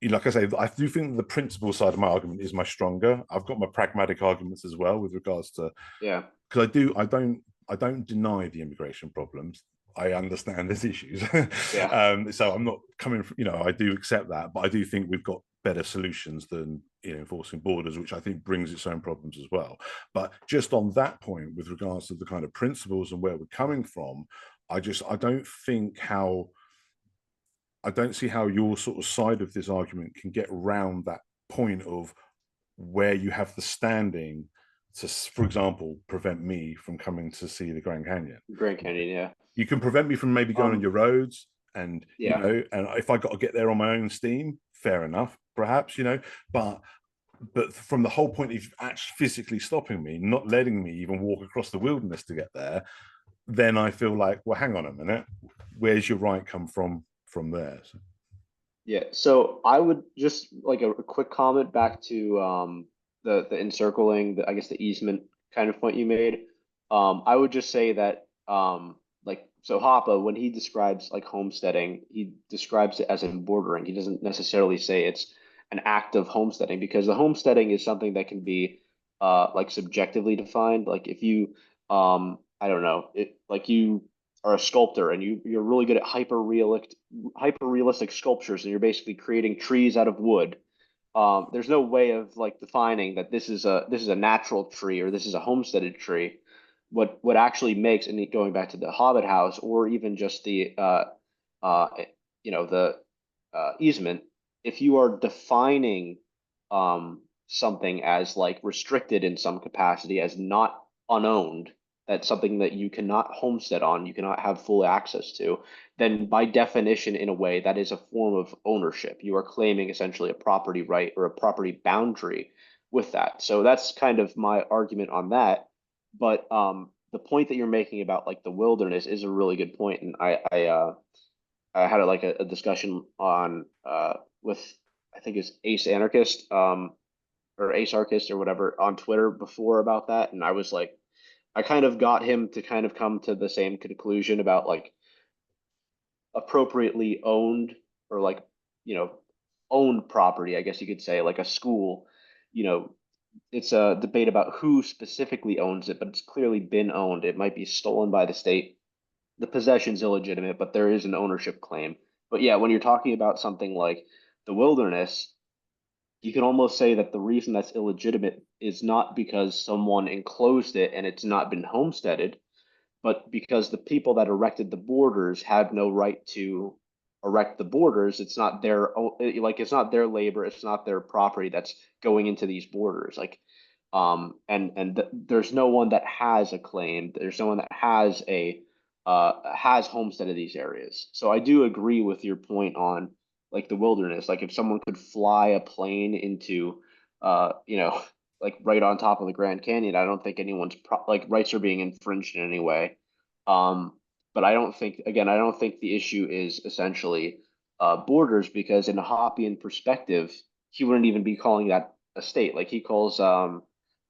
like I say, I do think the principle side of my argument is my stronger. I've got my pragmatic arguments as well with regards to, Yeah. because I don't deny the immigration problems. I understand there's issues. Yeah. So I'm not coming from, I do accept that, but I do think we've got better solutions than, enforcing borders, which I think brings its own problems as well. But just on that point, with regards to the kind of principles and where we're coming from, I don't see how your sort of side of this argument can get around that point of where you have the standing to, for example, prevent me from coming to see the Grand Canyon. Grand Canyon. Yeah. You can prevent me from maybe going on your roads, and Yeah. and if I got to get there on my own steam, fair enough, perhaps, but from the whole point of actually physically stopping me, not letting me even walk across the wilderness to get there, then I feel like, well, hang on a minute, where's your right come from there? So, Yeah, so I would just like a quick comment back to the encircling, I guess the easement kind of point you made. I would just say that like so Hoppe, when he describes like homesteading, he describes it as in bordering. He doesn't necessarily say it's an act of homesteading, because the homesteading is something that can be like subjectively defined. Like if you I don't know, it like you are a sculptor and you're really good at hyper realistic sculptures, and you're basically creating trees out of wood. There's no way of like defining that this is a natural tree or this is a homesteaded tree. What actually makes, and going back to the Hobbit house, or even just the uh, the easement, if you are defining something as like restricted in some capacity, as not unowned, that's something that you cannot homestead on, you cannot have full access to, then by definition, in a way, that is a form of ownership. You are claiming essentially a property right or a property boundary with that. So that's kind of my argument on that. But the point that you're making about like the wilderness is a really good point, and I had like a discussion on with, I think it's Ace Anarchist or Ace Archist or whatever on Twitter before about that, and I was like, I kind of got him to kind of come to the same conclusion about like appropriately owned, or like, you know, owned property, I guess you could say, like a school. You know, it's a debate about who specifically owns it, but it's clearly been owned. It might be stolen by the state. The possession's illegitimate, but there is an ownership claim. But yeah, when you're talking about something like the wilderness, you can almost say that the reason that's illegitimate is not because someone enclosed it and it's not been homesteaded, but because the people that erected the borders had no right to erect the borders. It's not their like it's not their labor, it's not their property that's going into these borders. Like, there's no one that has a claim. There's no one that has homesteaded these areas. So I do agree with your point on like the wilderness. Like if someone could fly a plane into, like right on top of the Grand Canyon, I don't think anyone's like rights are being infringed in any way. Um, but I don't think the issue is essentially borders, because in a Hoppian perspective, he wouldn't even be calling that a state. Like he calls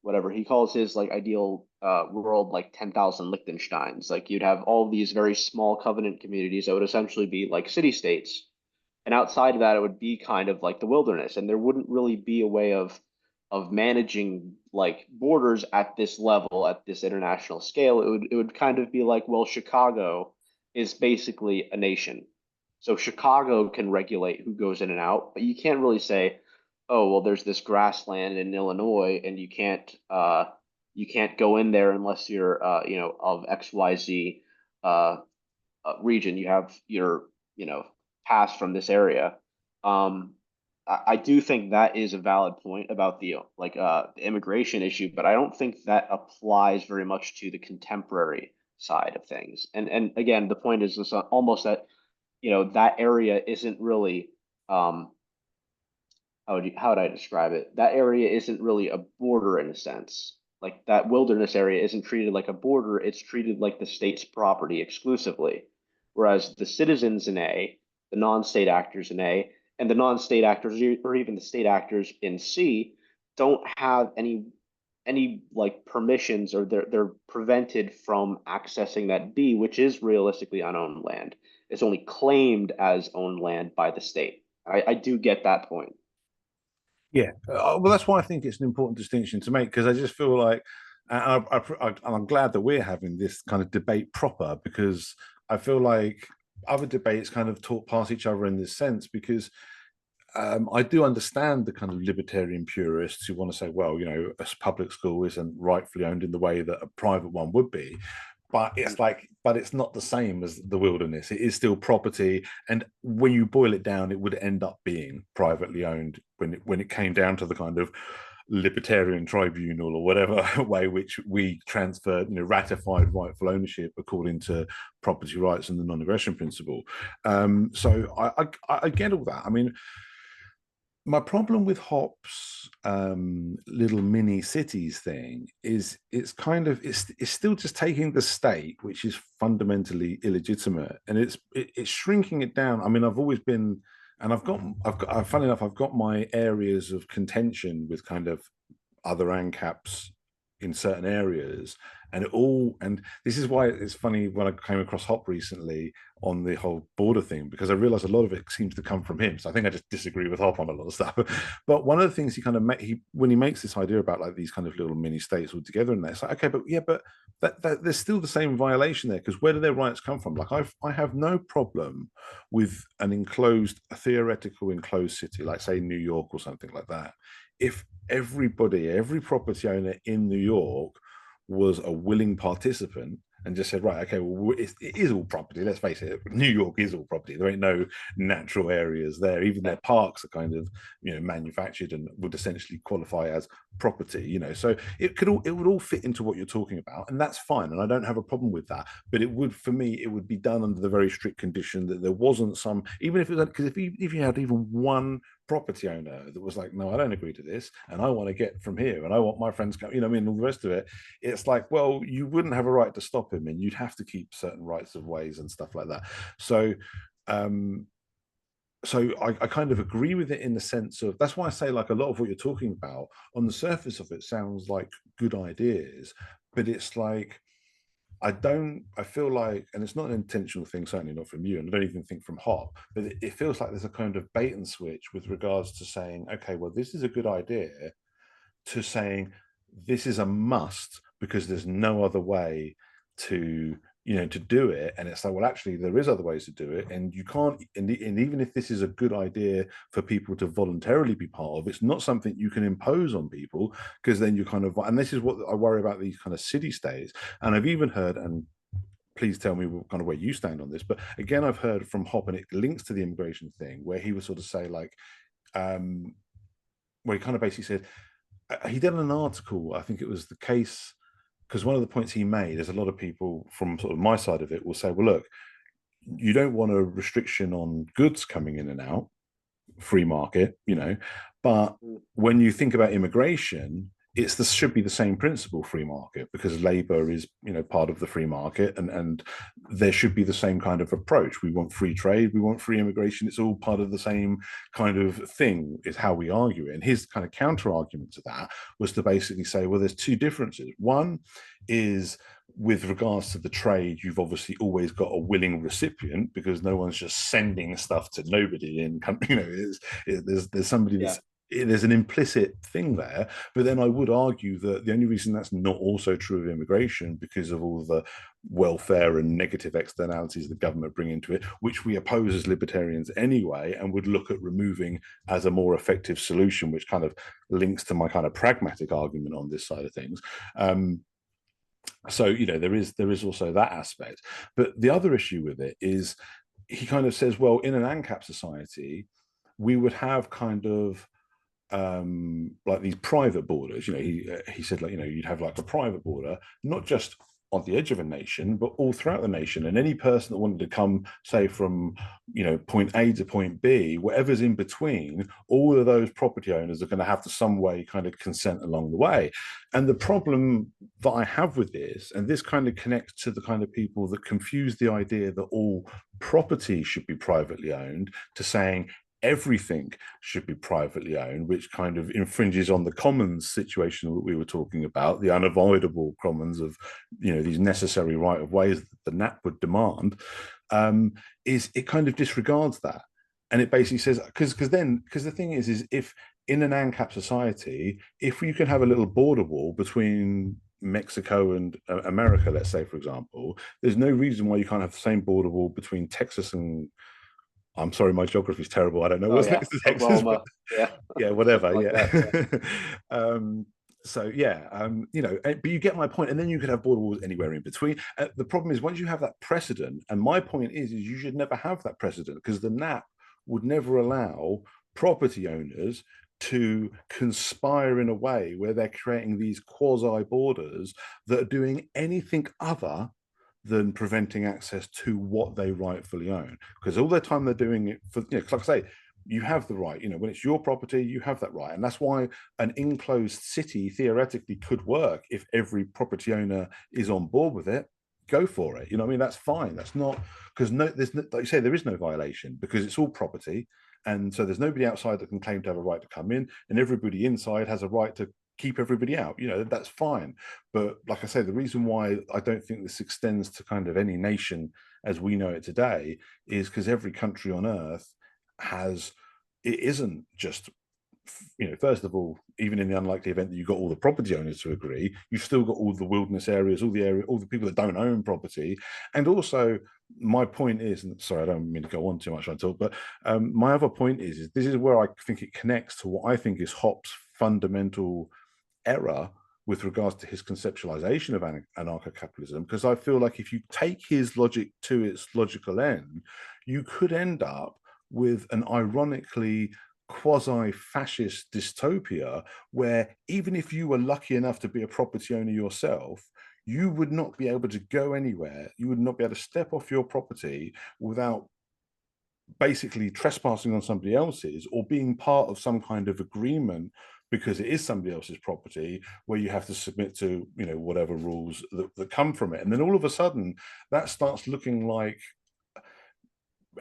whatever he calls his like ideal world like 10,000 Liechtensteins. Like you'd have all these very small covenant communities that would essentially be like city states, and outside of that, it would be kind of like the wilderness, and there wouldn't really be a way of managing like borders at this level, at this international scale. It would kind of be like, well, Chicago is basically a nation. So Chicago can regulate who goes in and out, but you can't really say, oh, well, there's this grassland in Illinois, and you can't go in there unless you're of XYZ uh, region. You have your pass from this area. Um, I do think that is a valid point about the immigration issue, but I don't think that applies very much to the contemporary side of things. And again, the point is almost that, that area isn't really, um, how would I describe it? That area isn't really a border in a sense. Like that wilderness area isn't treated like a border, it's treated like the state's property exclusively. Whereas the citizens in A, the non-state actors in A, and the non-state actors or even the state actors in C don't have any like permissions, or they're prevented from accessing that B, which is realistically unowned land. It's only claimed as owned land by the state. I do get that point. Yeah, well, that's why I think it's an important distinction to make, because I just feel like, and I'm glad that we're having this kind of debate proper, because I feel like other debates kind of talk past each other in this sense, because I do understand the kind of libertarian purists who want to say, well, a public school isn't rightfully owned in the way that a private one would be. But it's like, but it's not the same as the wilderness. It is still property, and when you boil it down, it would end up being privately owned when it came down to the kind of libertarian tribunal or whatever way which we transferred, ratified rightful ownership according to property rights and the non-aggression principle. So I get all that. I mean, my problem with Hop's little mini cities thing is it's still just taking the state, which is fundamentally illegitimate, and it's shrinking it down. I mean, I've always been, and funny enough, I've got my areas of contention with kind of other ANCAPs in certain areas, and this is why it's funny when I came across Hop recently on the whole border thing, because I realized a lot of it seems to come from him. So I think I just disagree with Hop on a lot of stuff. But one of the things he kind of when he makes this idea about like these kind of little mini states all together, and it's like, okay, but yeah, but that there's still the same violation there, because where do their rights come from? Like I have no problem with a theoretical enclosed city, like say New York or something like that, if every property owner in New York was a willing participant and just said, right, okay, well, it is all property. Let's face it, New York is all property. There ain't no natural areas there. Even their parks are kind of, manufactured and would essentially qualify as property. So it would all fit into what you're talking about, and that's fine. And I don't have a problem with that. But it would, for me, it would be done under the very strict condition that there wasn't some, even if it was, because if you had even one property owner that was like, no, I don't agree to this, and I want to get from here, and I want my friends come, I mean, all the rest of it, it's like, well, you wouldn't have a right to stop him, and you'd have to keep certain rights of ways and stuff like that. So I kind of agree with it in the sense of, that's why I say, like, a lot of what you're talking about on the surface of it sounds like good ideas, but it's like, I feel like, and it's not an intentional thing, certainly not from you, and I don't even think from Hop, but it feels like there's a kind of bait and switch with regards to saying, okay, well, this is a good idea, to saying this is a must because there's no other way to to do it. And it's like, well, actually there is other ways to do it, and you can't, and even if this is a good idea for people to voluntarily be part of, it's not something you can impose on people, because then you kind of, and this is what I worry about these kind of city states. And I've even heard, and please tell me what kind of where you stand on this, but again, I've heard from Hop, and it links to the immigration thing, where he would sort of say like, where he kind of basically said, he did an article, I think it was the case, because one of the points he made is, a lot of people from sort of my side of it will say, well, look, you don't want a restriction on goods coming in and out, free market, but Mm. when you think about immigration, should be the same principle, free market, because labor is part of the free market, and there should be the same kind of approach. We want free trade, we want free immigration, it's all part of the same kind of thing, is how we argue it. And his kind of counter argument to that was to basically say, well, there's two differences. One is, with regards to the trade, you've obviously always got a willing recipient, because no one's just sending stuff to nobody in there's somebody Yeah. that's, there's an implicit thing there. But then I would argue that the only reason that's not also true of immigration, because of all the welfare and negative externalities the government bring into it, which we oppose as libertarians anyway, and would look at removing as a more effective solution, which kind of links to my kind of pragmatic argument on this side of things. So there is also that aspect. But the other issue with it is, he kind of says, well, in an ANCAP society, we would have kind of like these private borders. He said, like, you'd have like a private border, not just on the edge of a nation, but all throughout the nation. And any person that wanted to come, say, from point A to point B, whatever's in between, all of those property owners are going to have to some way kind of consent along the way. And the problem that I have with this, and this kind of connects to the kind of people that confuse the idea that all property should be privately owned to saying everything should be privately owned, which kind of infringes on the commons situation that we were talking about, the unavoidable commons of, these necessary right of ways that the NAP would demand, is it kind of disregards that. And it basically says, because the thing is if in an ANCAP society, if you can have a little border wall between Mexico and America, let's say, for example, there's no reason why you can't have the same border wall between Texas and, I'm sorry, my geography is terrible. I don't know Oh what's yeah, next to Texas, but Oklahoma. Yeah, yeah, whatever. something like Yeah. that. Yeah. So yeah, but you get my point, and then you could have border walls anywhere in between. The problem is once you have that precedent, and my point is you should never have that precedent because the NAP would never allow property owners to conspire in a way where they're creating these quasi borders that are doing anything other than preventing access to what they rightfully own. Because all the time they're doing it for, like I say, you have the right, when it's your property, you have that right. And that's why an enclosed city theoretically could work if every property owner is on board with it. Go for it. I mean, that's fine. That's not because there's like you say, there is no violation because it's all property. And so there's nobody outside that can claim to have a right to come in, and everybody inside has a right to keep everybody out. That's fine. But like I say, the reason why I don't think this extends to kind of any nation as we know it today is because every country on earth has, it isn't just, first of all, even in the unlikely event that you've got all the property owners to agree, you've still got all the wilderness areas, all the people that don't own property. And also, my point is, and sorry, I don't mean to go on too much on talk, but my other point is this is where I think it connects to what I think is Hobbes' fundamental error with regards to his conceptualization of anarcho-capitalism, because I feel like if you take his logic to its logical end, you could end up with an ironically quasi-fascist dystopia where even if you were lucky enough to be a property owner yourself, you would not be able to go anywhere. You would not be able to step off your property without basically trespassing on somebody else's or being part of some kind of agreement because it is somebody else's property where you have to submit to whatever rules that come from it. And then all of a sudden that starts looking like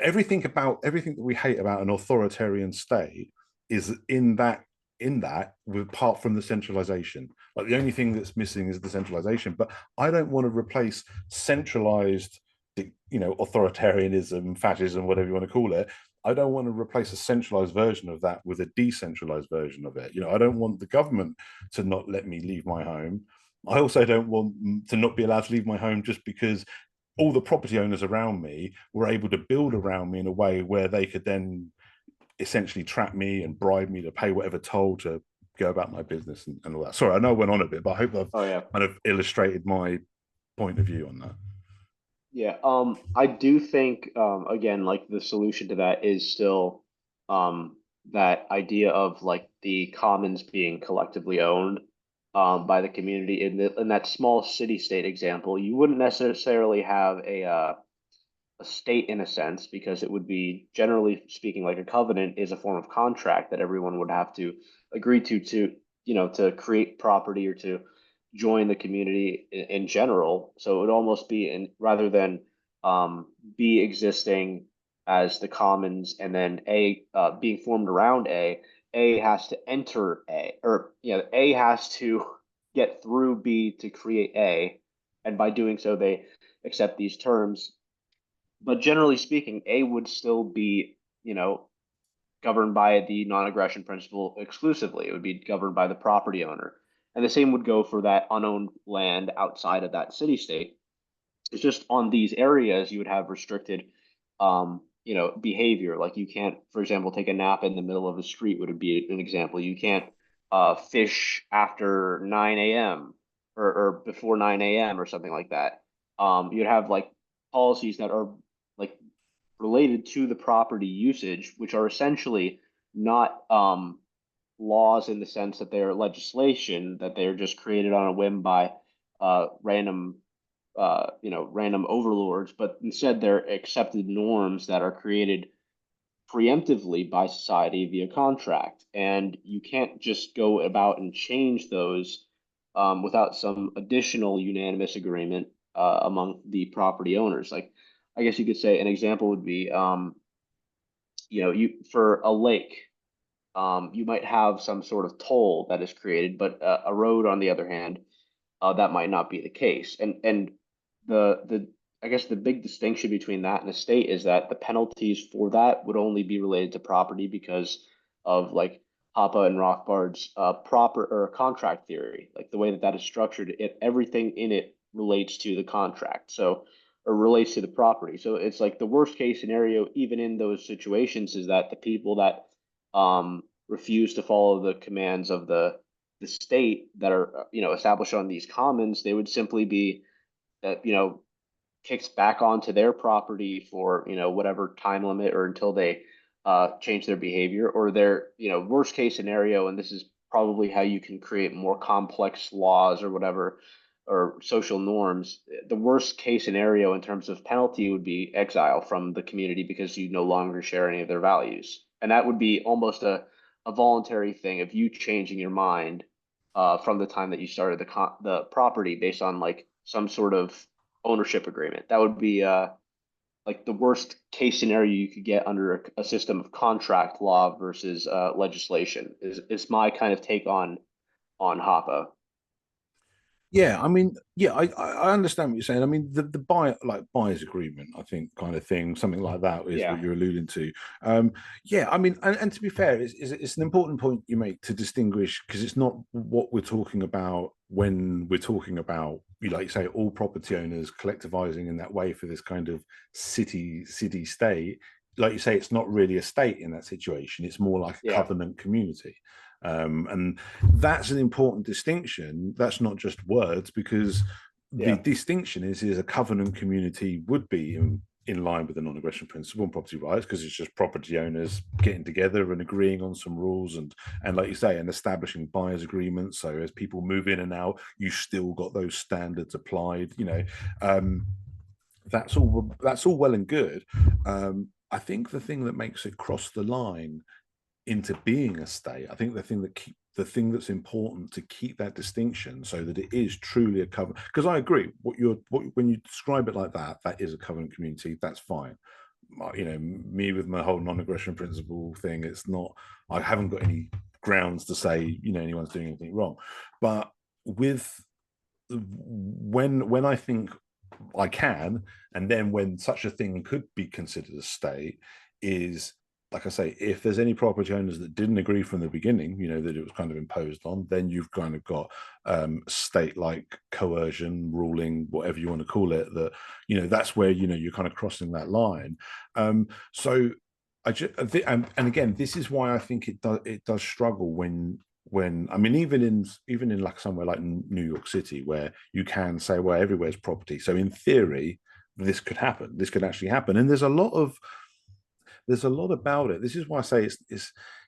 everything that we hate about an authoritarian state is in that apart from the centralization. Like the only thing that's missing is the centralization. But I don't want to replace centralized authoritarianism, fascism, whatever you want to call it. I don't want to replace a centralized version of that with a decentralized version of it. I don't want the government to not let me leave my home. I also don't want to not be allowed to leave my home just because all the property owners around me were able to build around me in a way where they could then essentially trap me and bribe me to pay whatever toll to go about my business and all that. Sorry, I know I went on a bit, but I hope I've Oh yeah. kind of illustrated my point of view on that. Yeah, I do think again, like the solution to that is still that idea of like the commons being collectively owned by the community. In that small city state example, you wouldn't necessarily have a state in a sense because it would be generally speaking like a covenant is a form of contract that everyone would have to agree to create property or to join the community in general. So it would almost be in rather than B existing as the commons and then A being formed around A has to enter A, or A has to get through B to create A, and by doing so they accept these terms. But generally speaking, A would still be, governed by the non-aggression principle exclusively. It would be governed by the property owner. And the same would go for that unowned land outside of that city state. It's just on these areas you would have restricted behavior. Like you can't, for example, take a nap in the middle of the street would be an example. You can't fish after 9 a.m. Or before 9 a.m. or something like that. You'd have like policies that are like related to the property usage, which are essentially not laws in the sense that they are legislation, that they are just created on a whim by random random overlords, but instead they're accepted norms that are created preemptively by society via contract. And you can't just go about and change those without some additional unanimous agreement among the property owners. Like, I guess you could say an example would be, you for a lake, you might have some sort of toll that is created, but a road, on the other hand, that might not be the case. And the I guess the big distinction between that and a state is that the penalties for that would only be related to property because of like Hoppe and Rothbard's proper or contract theory, like the way that that is structured. Everything in it relates to the contract, so or relates to the property. So it's like the worst case scenario, even in those situations, is that the people that refuse to follow the commands of the state that are established on these commons, they would simply be kicked back onto their property for whatever time limit or until they change their behavior or their worst case scenario. And this is probably how you can create more complex laws or whatever or social norms. The worst case scenario in terms of penalty would be exile from the community because you no longer share any of their values, and that would be almost a voluntary thing of you changing your mind from the time that you started the property based on like some sort of ownership agreement. That would be like the worst case scenario you could get under a system of contract law versus legislation. Is my kind of take on Hoppe. Yeah, I mean, yeah, I understand what you're saying. I mean, the buyer's agreement, I think, kind of thing, something like that is Yeah, what you're alluding to. Yeah, I mean, and to be fair, it's an important point you make to distinguish because it's not what we're talking about when we're talking about, like you say, all property owners collectivizing in that way for this kind of city state. Like you say, it's not really a state in that situation. It's more like a yeah, covenant community. And that's an important distinction. That's not just words, because the yeah, distinction is a covenant community would be in line with the non-aggression principle and property rights because it's just property owners getting together and agreeing on some rules and like you say, and establishing buyers agreements. So as people move in and out, you still got those standards applied. Um, that's all well and good. I think the thing that makes it cross the line into being a state, I think the thing that's important to keep that distinction so that it is truly a covenant. Because I agree, when you describe it like that, that is a covenant community. That's fine. Me with my whole non-aggression principle thing, it's not. I haven't got any grounds to say anyone's doing anything wrong, but with when I think I can, and then when such a thing could be considered a state, is like I say, if there's any property owners that didn't agree from the beginning, that it was kind of imposed on, then you've kind of got state-like coercion, ruling, whatever you want to call it. That's where you're kind of crossing that line. So I just and again, this is why I think it does struggle when I mean even in like somewhere like New York City where you can say, well, everywhere's property, so in theory this could actually happen, and there's a lot about it. This is why I say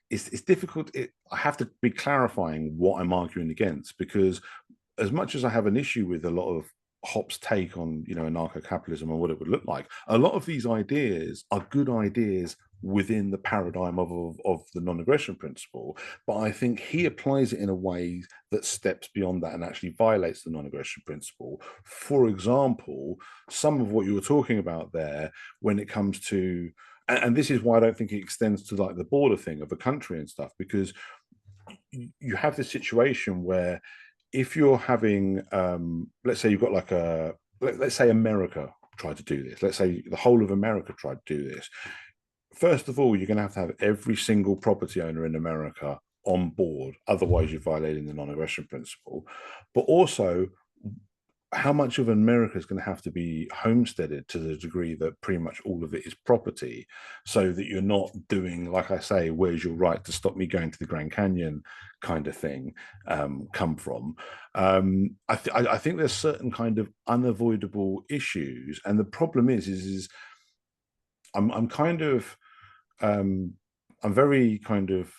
it's difficult. I have to be clarifying what I'm arguing against, because as much as I have an issue with a lot of Hobbes' take on anarcho-capitalism and what it would look like, a lot of these ideas are good ideas within the paradigm of the non-aggression principle, but I think he applies it in a way that steps beyond that and actually violates the non-aggression principle. For example, some of what you were talking about there when it comes to, and this is why I don't think it extends to like the border thing of a country and stuff, because you have this situation where if you're having let's say you've got like let's say America tried to do this, let's say the whole of America tried to do this. First of all, you're going to have every single property owner in America on board, otherwise you're violating the non-aggression principle. But also, how much of America is going to have to be homesteaded to the degree that pretty much all of it is property, so that you're not doing, like I say, where's your right to stop me going to the Grand Canyon kind of thing come from. I think there's certain kind of unavoidable issues, and the problem is I'm kind of I'm very kind of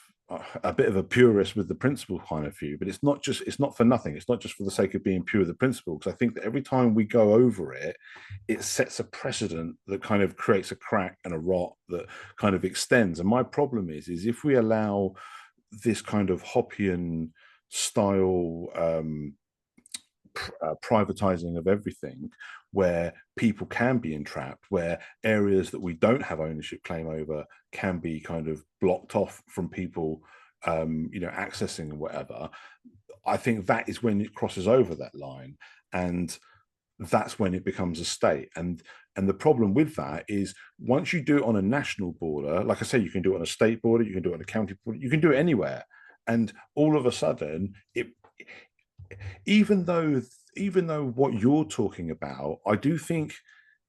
a bit of a purist with the principle kind of view, but it's not for nothing. It's not just for the sake of being pure with the principle, because I think that every time we go over it, it sets a precedent that kind of creates a crack and a rot that kind of extends. And my problem is if we allow this kind of Hoppian style privatizing of everything, where people can be entrapped, where areas that we don't have ownership claim over can be kind of blocked off from people, accessing and whatever. I think that is when it crosses over that line, and that's when it becomes a state. And the problem with that is once you do it on a national border, like I say, you can do it on a state border, you can do it on a county border, you can do it anywhere, and all of a sudden it even though what you're talking about, I do think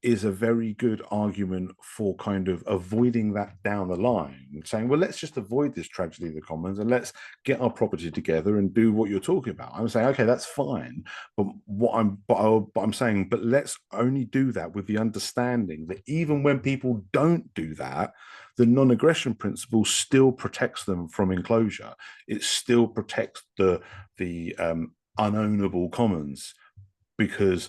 is a very good argument for kind of avoiding that down the line, saying, well, let's just avoid this tragedy of the commons and let's get our property together and do what you're talking about. I'm saying, okay, that's fine, but I'm saying, but let's only do that with the understanding that even when people don't do that, the non-aggression principle still protects them from enclosure. It still protects the unownable commons, because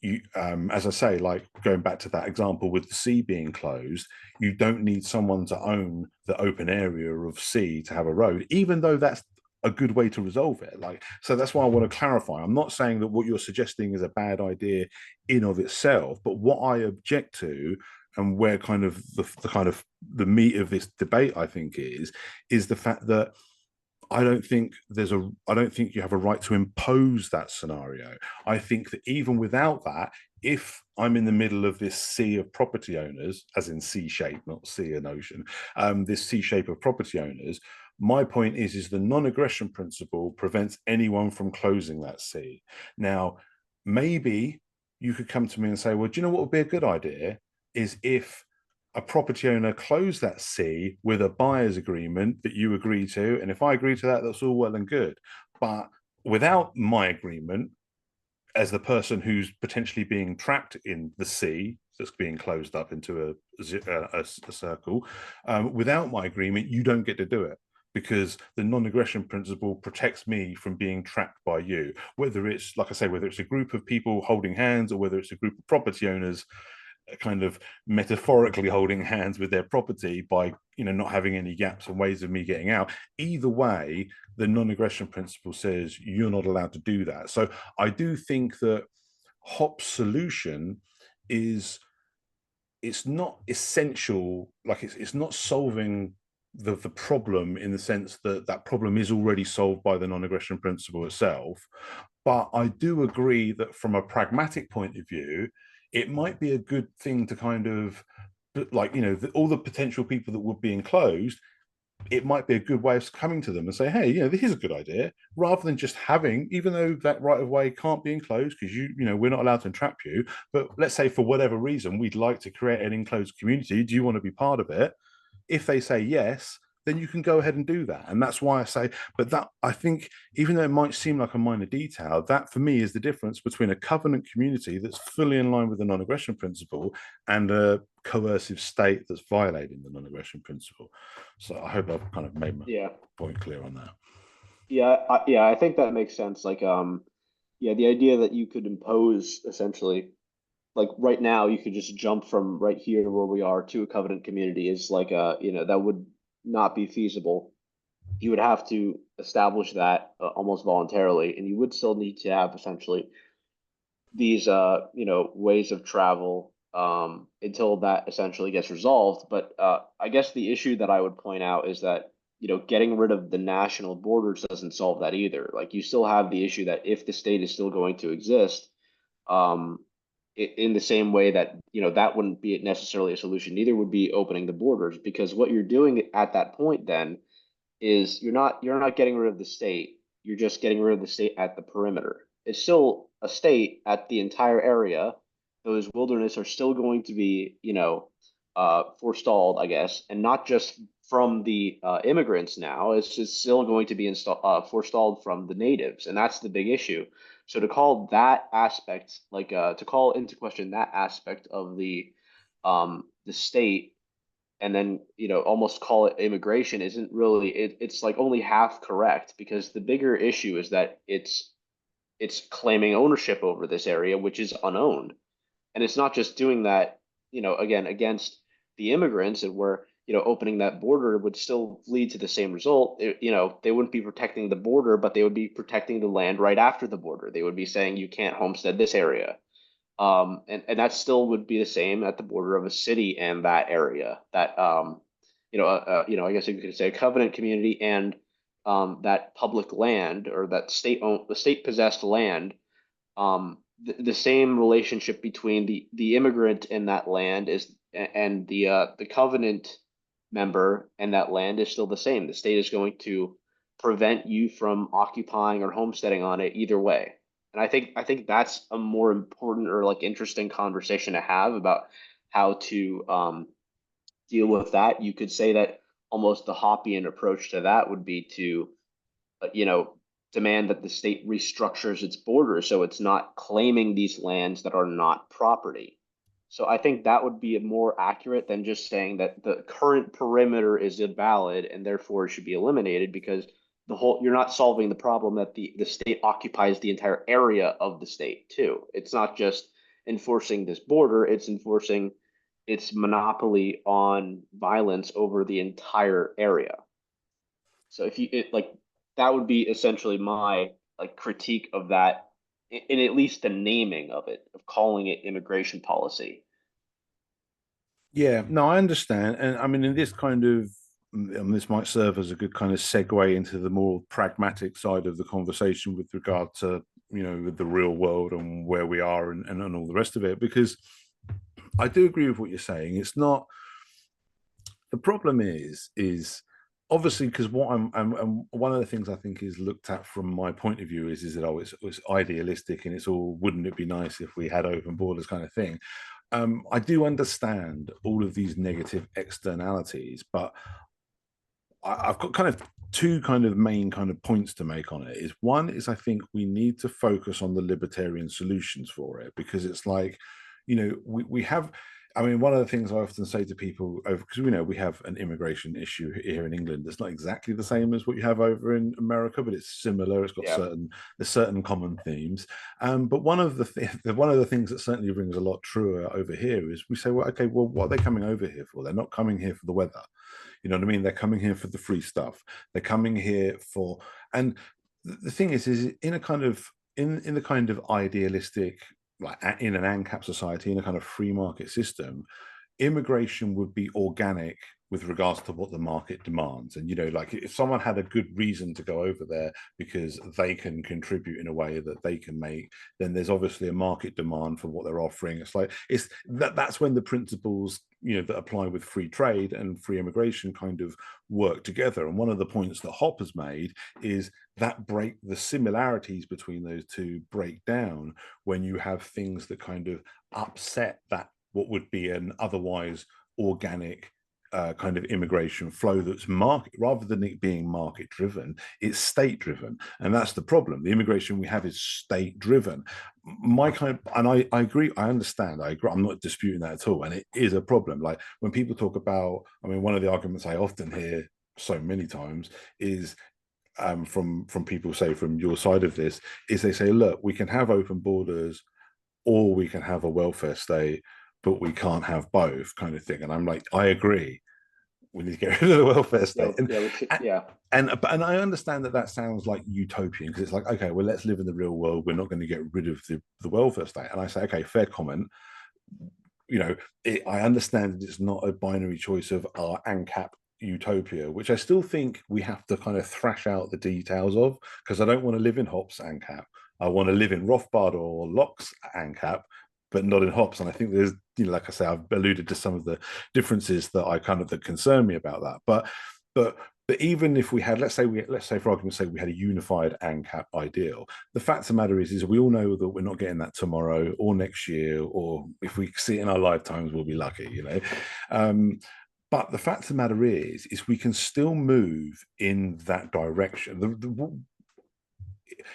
you, as I say, like going back to that example with the sea being closed, you don't need someone to own the open area of sea to have a road, even though that's a good way to resolve it. Like, so that's why I want to clarify. I'm not saying that what you're suggesting is a bad idea in of itself, but what I object to, and where kind of the kind of the meat of this debate, I think, is the fact that I don't think you have a right to impose that scenario. I think that even without that, if I'm in the middle of this sea of property owners, as in sea shape, not sea and ocean, this sea shape of property owners, my point is the non-aggression principle prevents anyone from closing that sea. Now, maybe you could come to me and say, well, do you know what would be a good idea? Is if a property owner close that sea with a buyer's agreement that you agree to. And if I agree to that, that's all well and good. But without my agreement, as the person who's potentially being trapped in the sea that's being closed up into a circle, without my agreement, you don't get to do it, because the non-aggression principle protects me from being trapped by you. Whether it's, like I say, whether it's a group of people holding hands or whether it's a group of property owners kind of metaphorically holding hands with their property by not having any gaps and ways of me getting out, either way, the non-aggression principle says you're not allowed to do that. So I do think that Hop's solution is, it's not essential, like it's not solving the problem in the sense that that problem is already solved by the non-aggression principle itself. But I do agree that from a pragmatic point of view, it might be a good thing to kind of, like, all the potential people that would be enclosed, it might be a good way of coming to them and say, hey, this is a good idea, rather than just having, even though that right of way can't be enclosed because we're not allowed to entrap you, but let's say for whatever reason we'd like to create an enclosed community. Do you want to be part of it? If they say yes, then you can go ahead and do that. And that's why I say, but that, I think, even though it might seem like a minor detail, that for me is the difference between a covenant community that's fully in line with the non-aggression principle and a coercive state that's violating the non-aggression principle. So I hope I've kind of made my Yeah. point clear on that. Yeah, I think that makes sense. Like, yeah, the idea that you could impose essentially, like right now, you could just jump from right here where we are to a covenant community is like that would not be feasible. You would have to establish that almost voluntarily, and you would still need to have essentially these ways of travel until that essentially gets resolved. But I guess the issue that I would point out is that getting rid of the national borders doesn't solve that either. Like you still have the issue that if the state is still going to exist, um, in the same way that that wouldn't be necessarily a solution. Neither would be opening the borders, because what you're doing at that point then is you're not getting rid of the state. You're just getting rid of the state at the perimeter. It's still a state at the entire area. Those wilderness are still going to be, forestalled, I guess, and not just from the immigrants now. It's just still going to be forestalled from the natives, and that's the big issue. So to call that aspect, to call into question that aspect of the state and then almost call it immigration isn't really it's like only half correct, because the bigger issue is that it's claiming ownership over this area which is unowned. And it's not just doing that, again, against the immigrants, and where, opening that border would still lead to the same result. They wouldn't be protecting the border, but they would be protecting the land right after the border. They would be saying you can't homestead this area. And that still would be the same at the border of a city and that area. That I guess you could say a covenant community and that public land, or that the state possessed land. The same relationship between the immigrant in that land is and the covenant member and that land is still the same. The state is going to prevent you from occupying or homesteading on it either way. And I think that's a more important, or like interesting conversation to have about how to deal with that. You could say that almost the Hoppian approach to that would be to uh, you know, demand that the state restructures its borders so it's not claiming these lands that are not property. So I think that would be more accurate than just saying that the current perimeter is invalid and therefore it should be eliminated, because you're not solving the problem that the state occupies the entire area of the state too. It's not just enforcing this border, it's enforcing its monopoly on violence over the entire area. So if you like, that would be essentially my like critique of that, in at least the naming of it, of calling it immigration policy. Yeah, no, I understand. And I mean, in this kind of, this might serve as a good kind of segue into the more pragmatic side of the conversation with regard to, with the real world and where we are, and all the rest of it, because I do agree with what you're saying. It's not, the problem is obviously, because what I'm one of the things I think is looked at from my point of view is that, oh, it's idealistic, and it's all, wouldn't it be nice if we had open borders kind of thing. I do understand all of these negative externalities, but I've got kind of two kind of main kind of points to make on it. Is one is, I think we need to focus on the libertarian solutions for it, because it's like, we have, I mean, one of the things I often say to people, over, because we know we have an immigration issue here in England that's not exactly the same as what you have over in America, but it's similar. It's got Yeah. certain common themes. But one of the things that certainly rings a lot truer over here is, we say, well, okay, well, what are they coming over here for? They're not coming here for the weather. You know what I mean? They're coming here for the free stuff. They're coming here for, and the thing is in a kind of, in the kind of idealistic, like in an ANCAP society, in a kind of free market system, immigration would be organic with regards to what the market demands. And, like, if someone had a good reason to go over there because they can contribute in a way that they can make, then there's obviously a market demand for what they're offering. It's like, that's when the principles, that apply with free trade and free immigration kind of work together. And one of the points that Hop has made is that the similarities between those two break down when you have things that kind of upset that, what would be an otherwise organic kind of immigration flow, that's market, rather than it being market driven, it's state driven. And that's the problem. The immigration we have is state driven. My kind of, and I agree, I understand, I agree, I'm not disputing that at all. And it is a problem. Like, when people talk about, I mean, one of the arguments I often hear so many times is, from people, say from your side of this, is they say, look, we can have open borders or we can have a welfare state, but we can't have both, kind of thing. And I'm like, I agree. We need to get rid of the welfare Yeah, state. And yeah, yeah. and I understand that that sounds like utopian, because it's like, okay, well, let's live in the real world. We're not going to get rid of the welfare state. And I say, okay, fair comment. I understand that it's not a binary choice of our ANCAP utopia, which I still think we have to kind of thrash out the details of, because I don't want to live in Hop's ANCAP. I want to live in Rothbard or Locke's ANCAP, but not in Hops. And I think there's, like I say, I've alluded to some of the differences that concern me about that. But even if we had, let's say for argument's sake, we had a unified ANCAP ideal, the fact of the matter is we all know that we're not getting that tomorrow or next year, or if we see it in our lifetimes, we'll be lucky. But the fact of the matter is we can still move in that direction.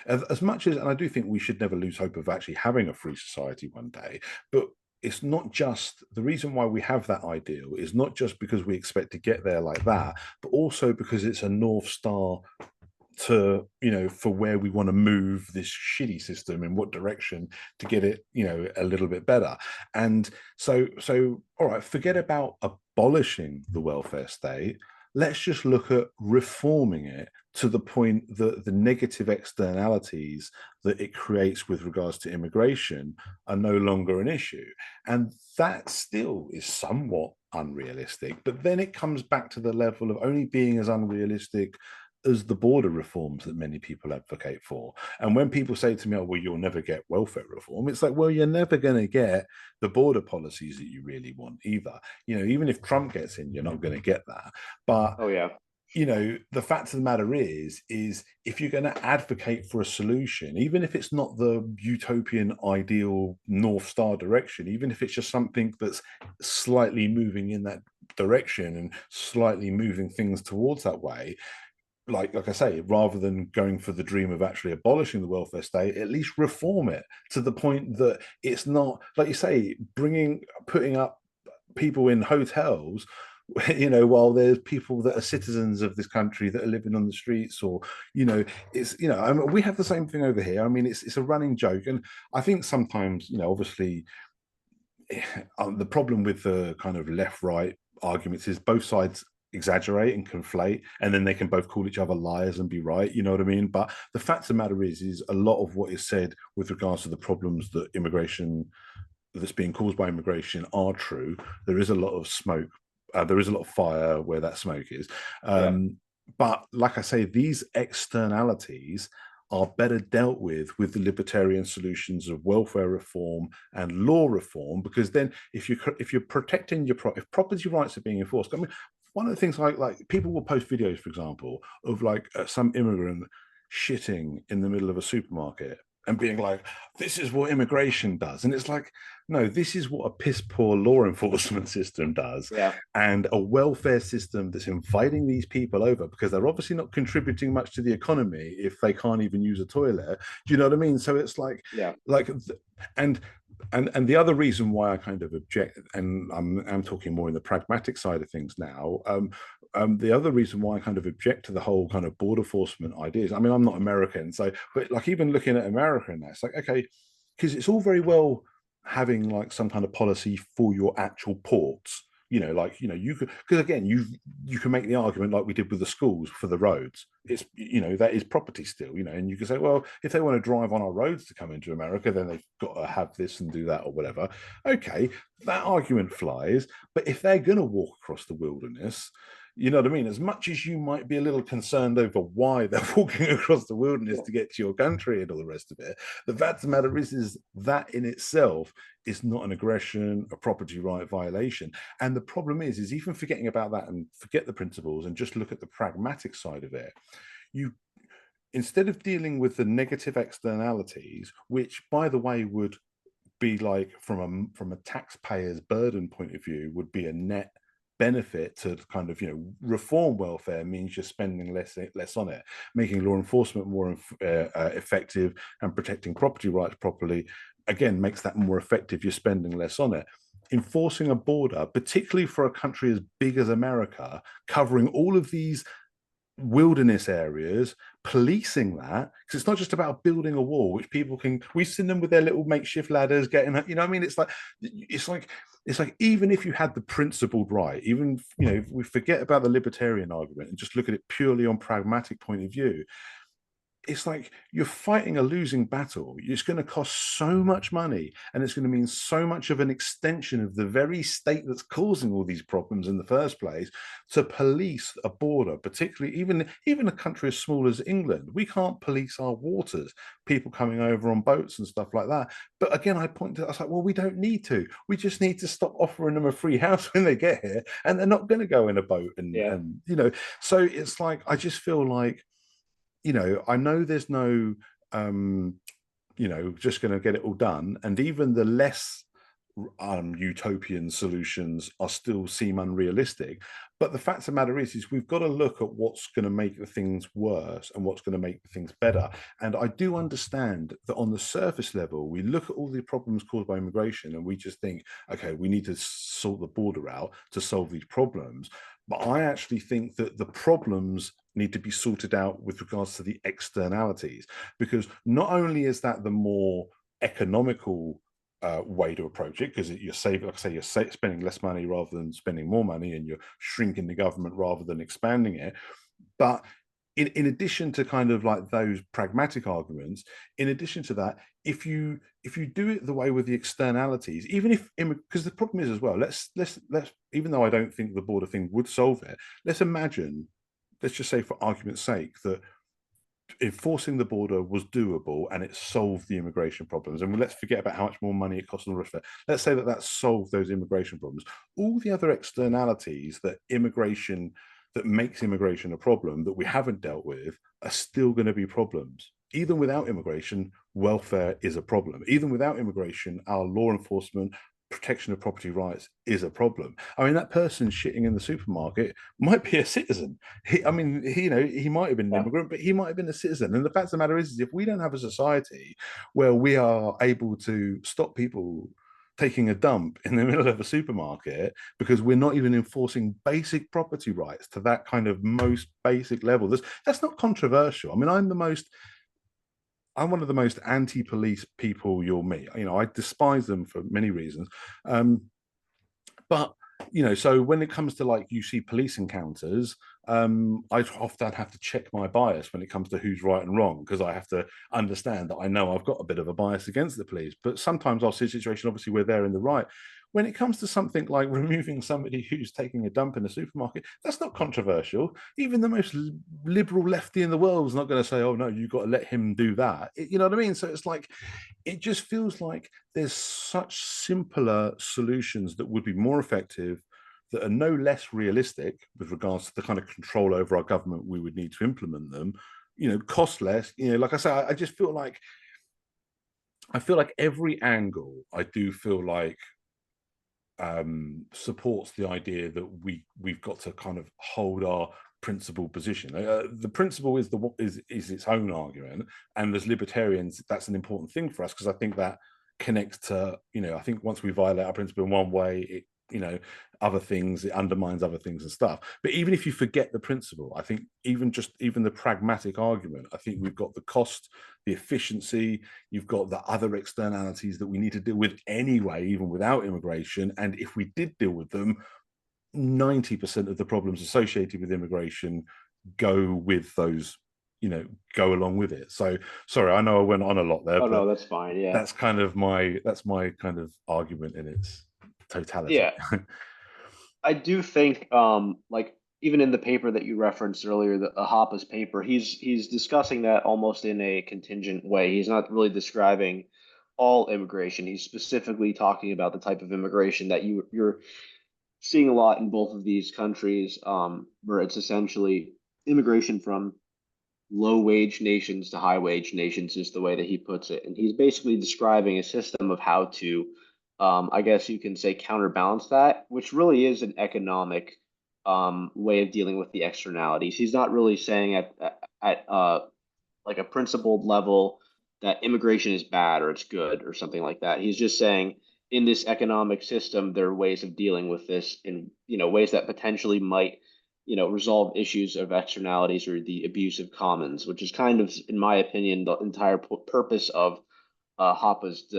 As much as, and I do think we should never lose hope of actually having a free society one day, but it's not just the reason why we have that ideal is not just because we expect to get there like that, but also because it's a North Star to, for where we want to move this shitty system, in what direction to get it, a little bit better. And so all right, forget about abolishing the welfare state. Let's just look at reforming it to the point that the negative externalities that it creates with regards to immigration are no longer an issue. And that still is somewhat unrealistic. But then it comes back to the level of only being as unrealistic as the border reforms that many people advocate for. And when people say to me, oh, well, you'll never get welfare reform, it's like, well, you're never going to get the border policies that you really want either. Even if Trump gets in, you're not going to get that. But Oh yeah. the fact of the matter is if you're going to advocate for a solution, even if it's not the utopian ideal North Star direction, even if it's just something that's slightly moving in that direction and slightly moving things towards that way, like I say, rather than going for the dream of actually abolishing the welfare state, at least reform it to the point that it's not, like you say, putting up people in hotels, while there's people that are citizens of this country that are living on the streets, or it's I mean, we have the same thing over here. I mean, it's a running joke, and I think sometimes, obviously, the problem with the kind of left-right arguments is both sides exaggerate and conflate, and then they can both call each other liars and be right. You know what I mean? But the fact of the matter is a lot of what is said with regards to the problems that immigration that's being caused by immigration are true. There is a lot of smoke. There is a lot of fire where that smoke is. Yeah. But like I say, these externalities are better dealt with the libertarian solutions of welfare reform and law reform, because then if you're protecting if property rights are being enforced. I mean, one of the things, like people will post videos, for example, of like some immigrant shitting in the middle of a supermarket and being like, this is what immigration does. And it's like, no, this is what a piss poor law enforcement system does. Yeah. And a welfare system that's inviting these people over because they're obviously not contributing much to the economy if they can't even use a toilet. Do you know what I mean? So it's like, Yeah. and and the other reason why I kind of object, and I'm talking more in the pragmatic side of things now. The other reason why I kind of object to the whole kind of border enforcement ideas. I mean, I'm not American, so but like even looking at America, and that's like, okay, because it's all very well having like some kind of policy for your actual ports. You could, because again, you can make the argument like we did with the schools for the roads. It's that is property still, and you can say, well, if they want to drive on our roads to come into America, then they've got to have this and do that or whatever. Okay, that argument flies. But if they're going to walk across the wilderness, you know what I mean? As much as you might be a little concerned over why they're walking across the wilderness to get to your country and all the rest of it, the fact of the matter is that in itself is not an aggression, a property right violation. And the problem is even forgetting about that and forget the principles and just look at the pragmatic side of it, you instead of dealing with the negative externalities, which by the way would be like from a taxpayer's burden point of view, would be a net benefit to kind of reform welfare means you're spending less on it, making law enforcement more effective and protecting property rights properly again makes that more effective, you're spending less on it. Enforcing a border, particularly for a country as big as America, covering all of these wilderness areas, policing that, because it's not just about building a wall which people can, we've seen them with their little makeshift ladders getting, I mean, it's like even if you had the principled right, even if we forget about the libertarian argument and just look at it purely on pragmatic point of view, it's like you're fighting a losing battle. It's going to cost so much money, and it's going to mean so much of an extension of the very state that's causing all these problems in the first place to police a border, particularly even a country as small as England. We can't police our waters, people coming over on boats and stuff like that. But again, I was like, well, we don't need to. We just need to stop offering them a free house when they get here, and they're not going to go in a boat. Yeah. So it's like, I just feel like, I know there's no, just going to get it all done. And even the less utopian solutions are still seem unrealistic. But the fact of the matter is we've got to look at what's going to make the things worse and what's going to make the things better. And I do understand that on the surface level, we look at all the problems caused by immigration and we just think, okay, we need to sort the border out to solve these problems. But I actually think that the problems need to be sorted out with regards to the externalities, because not only is that the more economical way to approach it, because you're saving, like I say, you're spending less money rather than spending more money, and you're shrinking the government rather than expanding it. But in addition to kind of like those pragmatic arguments, in addition to that, if you do it the way with the externalities, even if, because the problem is as well, let's even though I don't think the border thing would solve it, let's imagine, let's just say for argument's sake, that enforcing the border was doable and it solved the immigration problems. And let's forget about how much more money it costs on the rest of it. Let's say that that solved those immigration problems. All the other externalities that makes immigration a problem that we haven't dealt with are still going to be problems. Even without immigration, welfare is a problem. Even without immigration, our law enforcement, protection of property rights is a problem. I mean, that person shitting in the supermarket might be a citizen. I mean, he might have been an Yeah. immigrant, but he might have been a citizen. And the fact of the matter is if we don't have a society where we are able to stop people taking a dump in the middle of a supermarket because we're not even enforcing basic property rights to that kind of most basic level, that's not controversial. I mean, I'm one of the most anti-police people you'll meet. I despise them for many reasons. But so when it comes to, like, you see police encounters, I often have to check my bias when it comes to who's right and wrong, because I have to understand that I know I've got a bit of a bias against the police. But sometimes I'll see a situation, obviously, where they're in the right. When it comes to something like removing somebody who's taking a dump in a supermarket, that's not controversial. Even the most liberal lefty in the world is not going to say, "Oh no, you've got to let him do that." You know what I mean? So it's like, it just feels like there's such simpler solutions that would be more effective, that are no less realistic with regards to the kind of control over our government we would need to implement them, cost less. Like I say, I feel like every angle, I do feel like, supports the idea that we've got to kind of hold our principled position. The principle is its own argument, and as libertarians, that's an important thing for us, because I think that connects to, I think once we violate our principle in one way, it undermines other things and stuff. But even if you forget the principle, I think even the pragmatic argument, I think we've got the cost, the efficiency, you've got the other externalities that we need to deal with anyway, even without immigration. And if we did deal with them, 90% of the problems associated with immigration go with those, go along with it. So sorry, I know I went on a lot there, Oh but no, that's fine. Yeah. that's my kind of argument in its totality. Yeah. I do think, like even in the paper that you referenced earlier, the Hopa's paper, he's discussing that almost in a contingent way. He's not really describing all immigration. He's specifically talking about the type of immigration that you're seeing a lot in both of these countries, where it's essentially immigration from low wage nations to high wage nations, is the way that he puts it. And he's basically describing a system of how to, I guess you can say, counterbalance that, which really is an economic way of dealing with the externalities. He's not really saying at like a principled level that immigration is bad or it's good or something like that. He's just saying in this economic system, there are ways of dealing with this in, ways that potentially might, resolve issues of externalities or the abuse of commons, which is kind of, in my opinion, the entire purpose of Hopa's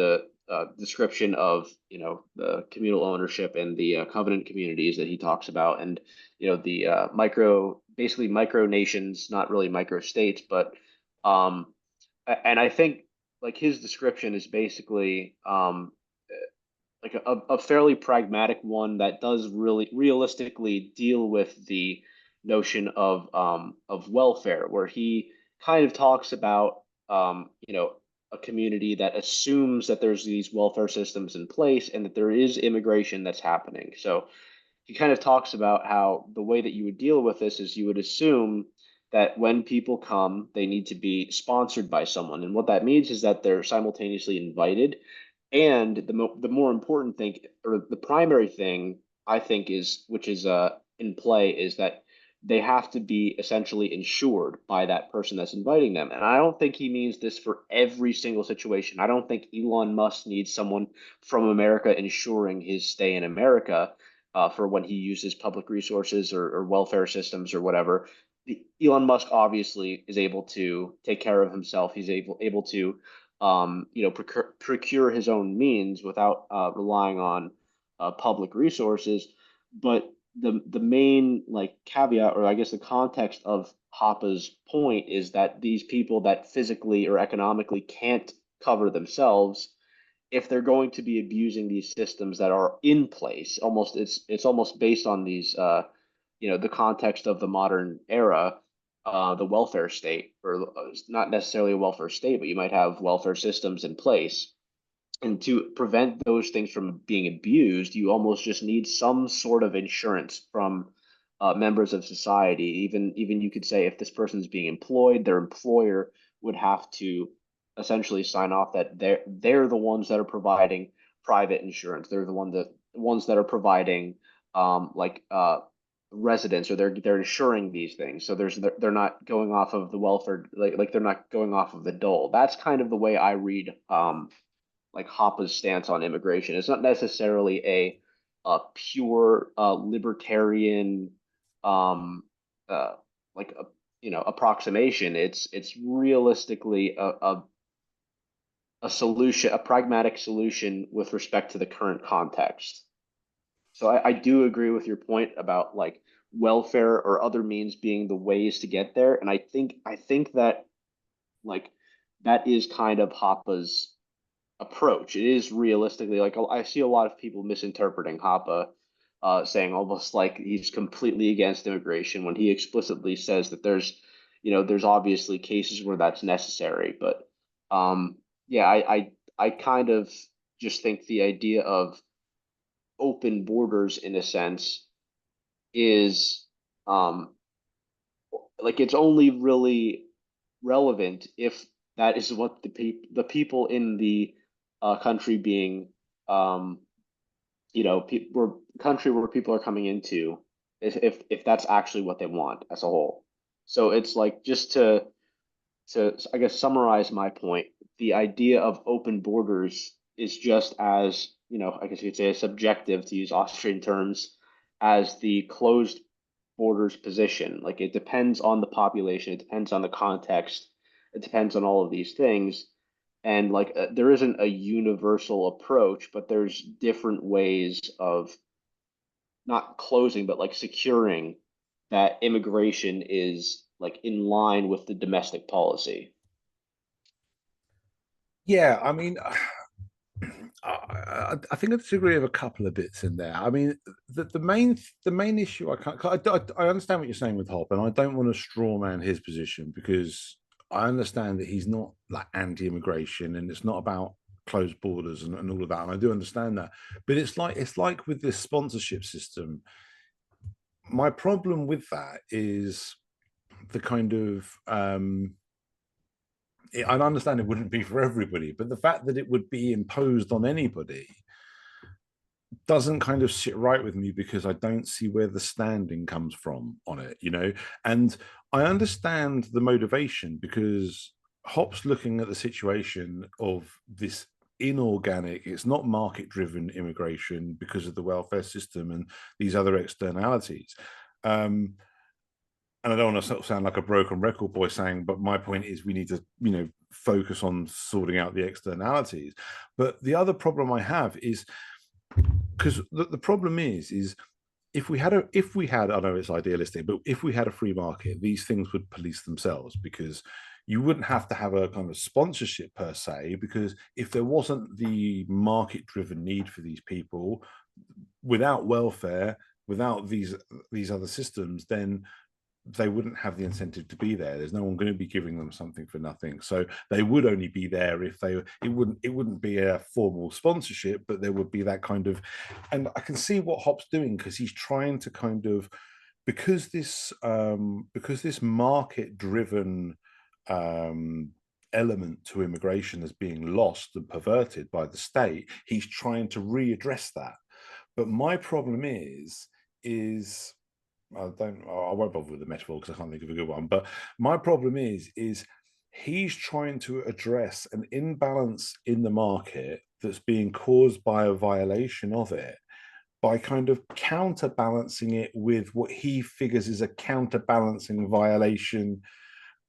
description of, the communal ownership and the covenant communities that he talks about, and the basically micro nations, not really micro states, but and I think like his description is basically like a fairly pragmatic one that does really realistically deal with the notion of welfare, where he kind of talks about a community that assumes that there's these welfare systems in place and that there is immigration that's happening. So he kind of talks about how the way that you would deal with this is you would assume that when people come, they need to be sponsored by someone. And what that means is that they're simultaneously invited, And the more important thing, or the primary thing, I think is, which is in play, is that they have to be essentially insured by that person that's inviting them. And I don't think he means this for every single situation. I don't think Elon Musk needs someone from America insuring his stay in America for when he uses public resources or welfare systems or whatever. Elon Musk obviously is able to take care of himself. He's able to procure his own means without relying on public resources. But the main like caveat, or I guess the context of Hoppe's point, is that these people that physically or economically can't cover themselves, if they're going to be abusing these systems that are in place, almost it's almost based on these the context of the modern era, the welfare state, or not necessarily a welfare state, but you might have welfare systems in place. And to prevent those things from being abused, you almost just need some sort of insurance from members of society. Even you could say if this person's being employed, their employer would have to essentially sign off that they're the ones that are providing private insurance. They're the ones that are providing like residents, or they're insuring these things. So they're not going off of the welfare, like they're not going off of the dole. That's kind of the way I read like Hoppe's stance on immigration. It's not necessarily a pure libertarian um, uh, like a approximation. It's realistically a solution, a pragmatic solution with respect to the current context. So I do agree with your point about like welfare or other means being the ways to get there, and I think that like that is kind of Hoppe's approach. It is realistically like I see a lot of people misinterpreting Hoppe, saying almost like he's completely against immigration when he explicitly says that there's obviously cases where that's necessary. But yeah, I kind of just think the idea of open borders in a sense is um like it's only really relevant if that is what the people in the country being um where country where people are coming into, if that's actually what they want as a whole. So it's like, just to I guess summarize my point, the idea of open borders is just as, I guess you could say, subjective, to use Austrian terms, as the closed borders position. Like, it depends on the population, it depends on the context, it depends on all of these things. And like there isn't a universal approach, but there's different ways of not closing, but like securing that immigration is like in line with the domestic policy. Yeah, I mean, I think I disagree with a couple of bits in there. I mean, the main issue, I understand what you're saying with Hop, and I don't want to straw man his position, because I understand that he's not like anti-immigration, and it's not about closed borders and all of that, and I do understand that. But it's like with this sponsorship system. My problem with that is the kind of I understand it wouldn't be for everybody, but the fact that it would be imposed on anybody doesn't kind of sit right with me, because I don't see where the standing comes from on it. And I understand the motivation, because Hop's looking at the situation of this inorganic, it's not market driven immigration because of the welfare system and these other externalities. Um, and I don't want to sort of sound like a broken record boy saying, but my point is we need to, focus on sorting out the externalities. But the other problem I have is, because the problem is if we had, I know it's idealistic, but if we had a free market, these things would police themselves, because you wouldn't have to have a kind of sponsorship per se, because if there wasn't the market driven need for these people, without welfare, without these other systems, then they wouldn't have the incentive to be there. There's no one going to be giving them something for nothing. So they would only be there if it wouldn't be a formal sponsorship, but there would be that kind of, and I can see what Hop's doing, because he's trying to kind of, because this market driven um element to immigration as being lost and perverted by the state. He's trying to readdress that. But my problem is I won't bother with the metaphor because I can't think of a good one. But my problem is he's trying to address an imbalance in the market that's being caused by a violation of it by kind of counterbalancing it with what he figures is a counterbalancing violation.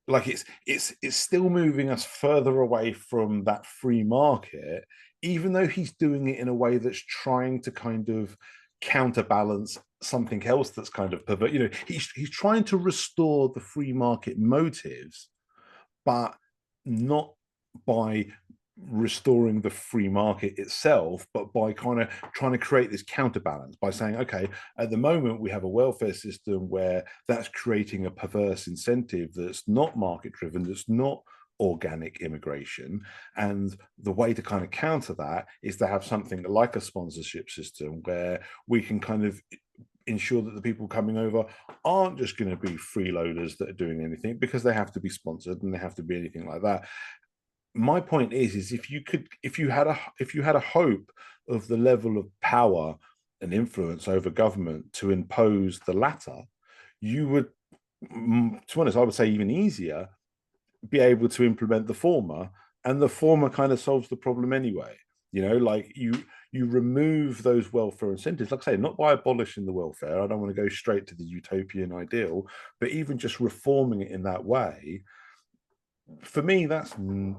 Like it's still moving us further away from that free market, even though he's doing it in a way that's trying to kind of counterbalance something else that's kind of pervert. He's trying to restore the free market motives, but not by restoring the free market itself, but by kind of trying to create this counterbalance by saying, okay, at the moment we have a welfare system where that's creating a perverse incentive that's not market driven, that's not organic immigration. And the way to kind of counter that is to have something like a sponsorship system where we can kind of ensure that the people coming over aren't just going to be freeloaders that are doing anything, because they have to be sponsored and they have to be anything like that. My point is if you had a hope of the level of power and influence over government to impose the latter, you would, to be honest, I would say even easier, be able to implement the former, and the former kind of solves the problem anyway. Like you remove those welfare incentives, like I say, not by abolishing the welfare. I don't want to go straight to the utopian ideal, but even just reforming it in that way, for me, that's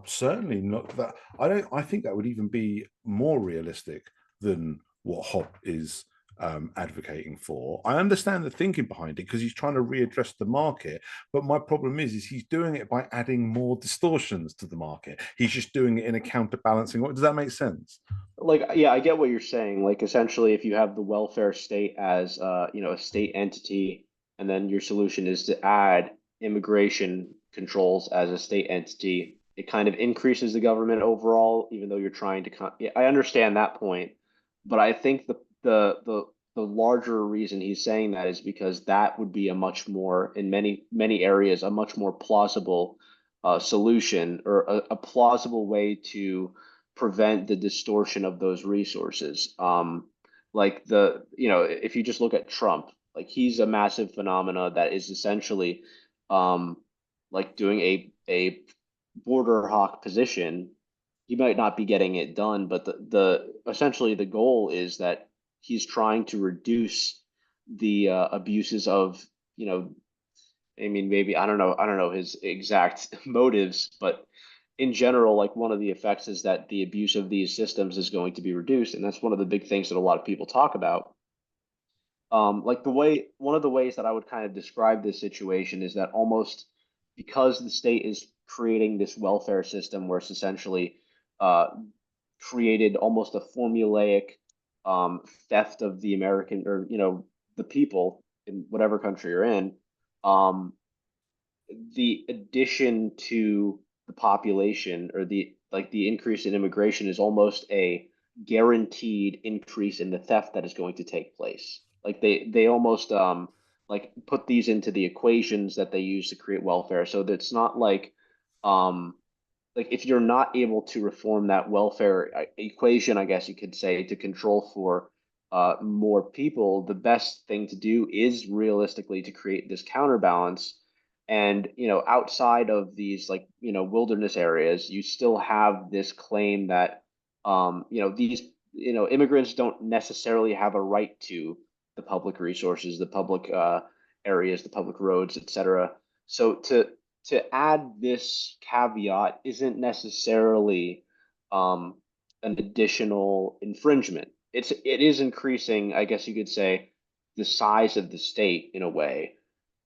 certainly not that. I think that would even be more realistic than what Hop is advocating for. I understand the thinking behind it because he's trying to readdress the market, but my problem is he's doing it by adding more distortions to the market. He's just doing it in a counterbalancing way. Does that make sense? Like, yeah, I get what you're saying. Like, essentially, if you have the welfare state as, a state entity, and then your solution is to add immigration controls as a state entity, it kind of increases the government overall, even though you're trying to yeah, I understand that point, but I think the larger reason he's saying that is because that would be a much more, in many areas, a much more plausible solution, or a plausible way to prevent the distortion of those resources. Like, if you just look at Trump, like, he's a massive phenomena that is essentially um, like doing a border hawk position. He might not be getting it done, but the essentially the goal is that he's trying to reduce the abuses of, you know, I mean, maybe I don't know his exact motives, but in general, like, one of the effects is that the abuse of these systems is going to be reduced, and that's one of the big things that a lot of people talk about. Like, one of the ways that I would kind of describe this situation is that, almost because the state is creating this welfare system where it's essentially uh, created almost a formulaic theft of the American, or, the people in whatever country you're in. Um, the addition to the population, or the increase in immigration, is almost a guaranteed increase in the theft that is going to take place. Like, they almost like put these into the equations that they use to create welfare. So that it's not um like, if you're not able to reform that welfare equation, I guess you could say, to control for more people, the best thing to do is realistically to create this counterbalance. And, outside of these, like, wilderness areas, you still have this claim that these immigrants don't necessarily have a right to the public resources, the public areas, the public roads, etc. So to add this caveat isn't necessarily um, an additional infringement. It is increasing, I guess you could say, the size of the state in a way,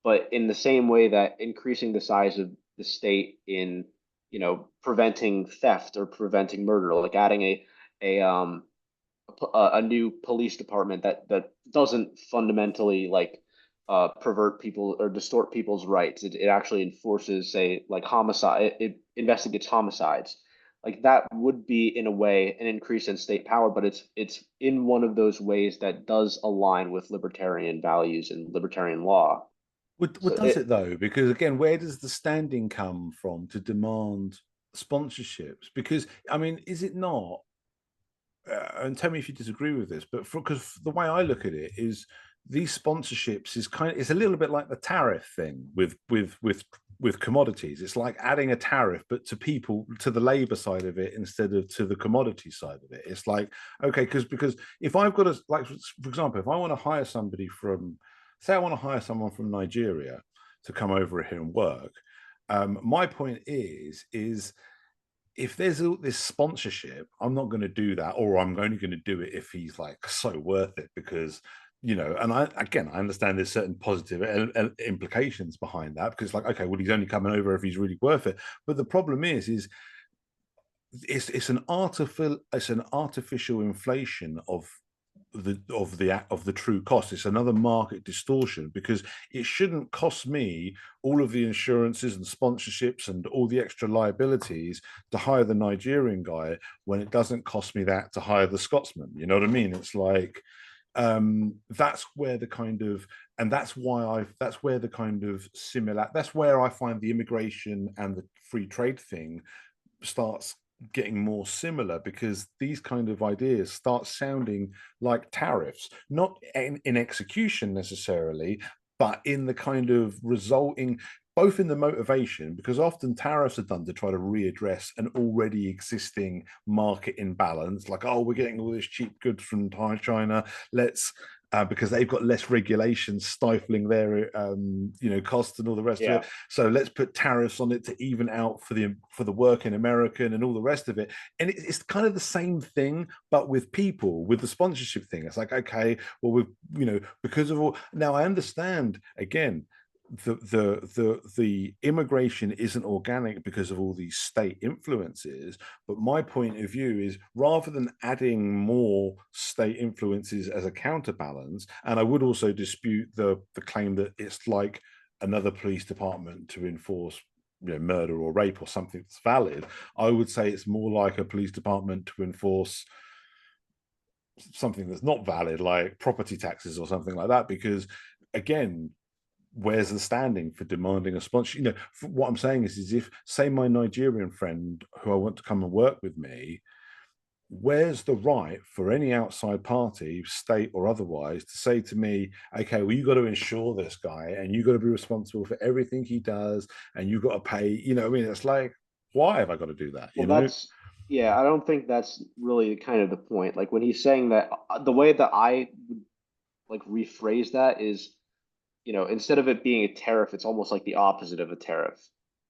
but in the same way that increasing the size of the state in, preventing theft or preventing murder, like adding a a new police department that doesn't fundamentally, like, pervert people or distort people's rights. It actually enforces, say, like, homicide. It investigates homicides. Like, that would be, in a way, an increase in state power, but it's in one of those ways that does align with libertarian values and libertarian law. What So does it though? Because again, where does the standing come from to demand sponsorships, because I mean, is it not? And tell me if you disagree with this, but because the way I look at it is these sponsorships is kind of, it's a little bit like the tariff thing with commodities. It's like adding a tariff, but to people, to the labor side of it instead of to the commodity side of it. It's like, okay, because if I've got a, like, for example, if I want to hire somebody from, say I want to hire someone from Nigeria to come over here and work, my point is if there's all this sponsorship, I'm not going to do that, or I'm only going to do it if he's like so worth it, because and I understand there's certain positive implications behind that, because like, okay, well, he's only coming over if he's really worth it. But the problem is it's an artificial inflation of the true cost. It's another market distortion, because it shouldn't cost me all of the insurances and sponsorships and all the extra liabilities to hire the Nigerian guy when it doesn't cost me that to hire the Scotsman. You know what I mean? It's like, that's where the kind of, and that's where the kind of similar, that's where I find the immigration and the free trade thing starts getting more similar, because these kind of ideas start sounding like tariffs, not in execution necessarily, but in the kind of resulting, both in the motivation, because often tariffs are done to try to readdress an already existing market imbalance, like, oh, we're getting all this cheap goods from China, let's because they've got less regulations stifling their costs and all the rest of Yeah. it. So let's put tariffs on it to even out for the working American and all the rest of it. And it's kind of the same thing, but with people, with the sponsorship thing. It's like, okay, well, because of all, now I understand again, the immigration isn't organic because of all these state influences, but my point of view is, rather than adding more state influences as a counterbalance, and I would also dispute the claim that it's like another police department to enforce murder or rape or something that's valid. I would say it's more like a police department to enforce something that's not valid, like property taxes or something like that, because again, where's the standing for demanding a sponsor? What I'm saying is if, say, my Nigerian friend who I want to come and work with me, where's the right for any outside party, state or otherwise, to say to me, okay, well, you got to insure this guy and you got to be responsible for everything he does and you got to pay, I mean, it's like, why have I got to do that, Well, yeah, I don't think that's really kind of the point. Like when he's saying that, the way that I would like rephrase that is, instead of it being a tariff, it's almost like the opposite of a tariff.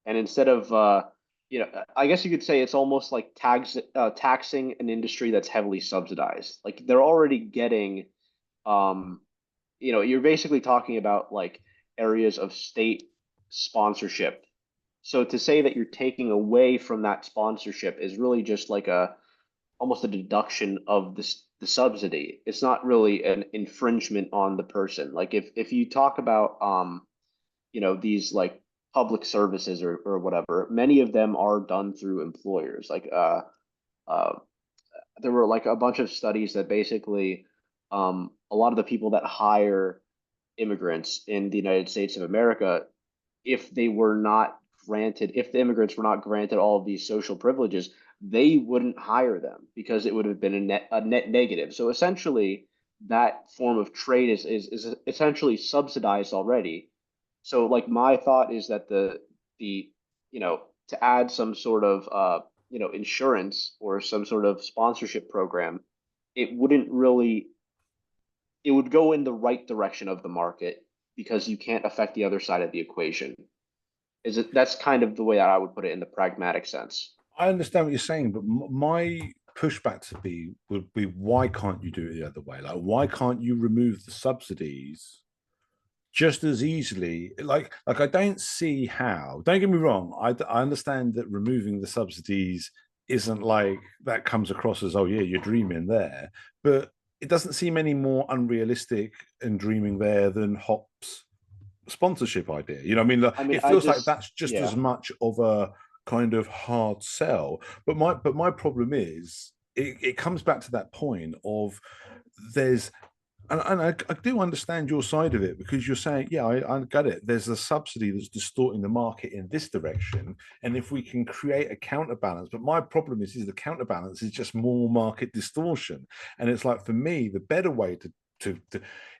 And instead of, I guess you could say it's almost like taxing an industry that's heavily subsidized. Like they're already getting, um, you're basically talking about like areas of state sponsorship. So to say that you're taking away from that sponsorship is really just like almost a deduction of the subsidy. It's not really an infringement on the person. Like if you talk about these like public services or whatever, many of them are done through employers. Like uh there were like a bunch of studies that basically a lot of the people that hire immigrants in the United States of America, if they were not granted, if the immigrants were not granted all of these social privileges, they wouldn't hire them because it would have been a net negative. So essentially, that form of trade is essentially subsidized already. So like my thought is that the to add some sort of insurance or some sort of sponsorship program, it wouldn't really, it would go in the right direction of the market because you can't affect the other side of the equation. That's kind of the way that I would put it in the pragmatic sense. I understand what you're saying, but my pushback would be, why can't you do it the other way? Like, why can't you remove the subsidies just as easily? Like I don't see how. Don't get me wrong. I understand that removing the subsidies isn't like that comes across as, oh yeah, you're dreaming there, but it doesn't seem any more unrealistic and dreaming there than Hop's sponsorship idea. You know what I mean? I mean, It feels like that's just as yeah. much of a kind of hard sell. But my problem is it comes back to that point of there's I do understand your side of it, because you're saying, yeah, I get it. There's a subsidy that's distorting the market in this direction, and if we can create a counterbalance, but my problem is the counterbalance is just more market distortion, and it's like, for me, the better way to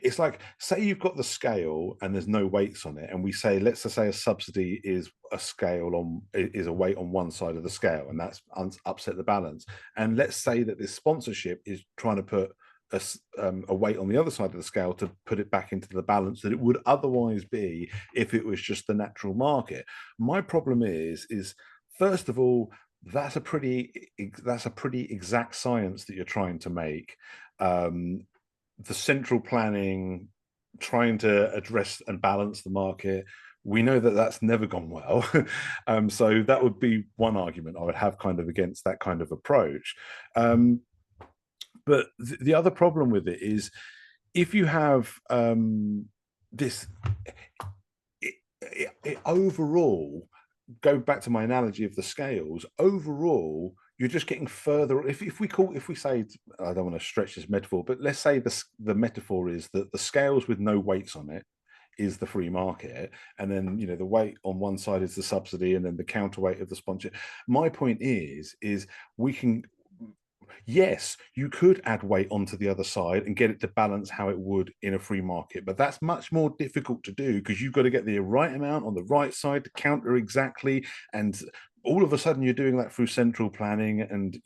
it's like, say you've got the scale and there's no weights on it, and we say, let's just say a subsidy is a scale on is a weight on one side of the scale, and that's upset the balance, and let's say that this sponsorship is trying to put a weight on the other side of the scale to put it back into the balance that it would otherwise be if it was just the natural market. My problem is first of all, that's a pretty exact science that you're trying to make. Um, the central planning, trying to address and balance the market, we know that that's never gone well. So that would be one argument I would have kind of against that kind of approach. Um, but the other problem with it is, if you have this, overall, go back to my analogy of the scales, overall, you're just getting further. If we say, I don't want to stretch this metaphor, but let's say the metaphor is that the scales with no weights on it is the free market, and then the weight on one side is the subsidy, and then the counterweight of the sponsorship. My point is we can, yes, you could add weight onto the other side and get it to balance how it would in a free market, but that's much more difficult to do, because you've got to get the right amount on the right side to counter exactly. And all of a sudden you're doing that through central planning, and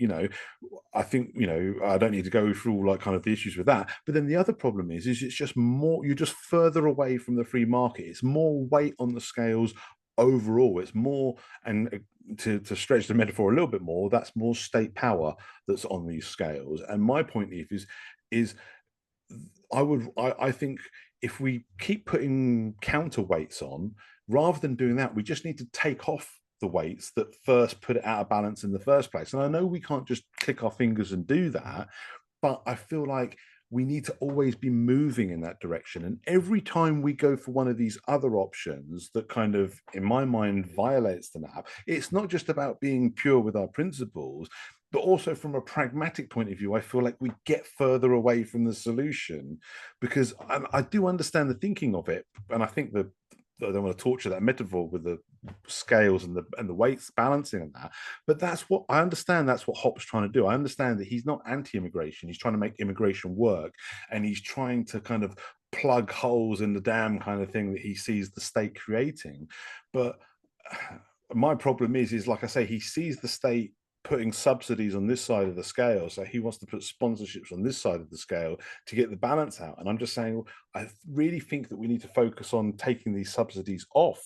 I think, I don't need to go through all, like, kind of the issues with that. But then the other problem is it's just more, you're just further away from the free market. It's more weight on the scales overall. It's more, and to stretch the metaphor a little bit more, that's more state power that's on these scales. And my point is I think if we keep putting counterweights on, rather than doing that, we just need to take off the weights that first put it out of balance in the first place. And I know we can't just click our fingers and do that, but I feel like we need to always be moving in that direction. And every time we go for one of these other options that kind of, in my mind, violates the NAP, it's not just about being pure with our principles, but also from a pragmatic point of view, I feel like we get further away from the solution, because I do understand the thinking of it. And I think that I don't want to torture that metaphor with the scales and the weights balancing and that, but that's what I understand. That's what Hop's trying to do. I understand that he's not anti-immigration. He's trying to make immigration work, and he's trying to kind of plug holes in the dam, kind of thing that he sees the state creating. But my problem is like I say, he sees the state putting subsidies on this side of the scale, so he wants to put sponsorships on this side of the scale to get the balance out. And I'm just saying, I really think that we need to focus on taking these subsidies off,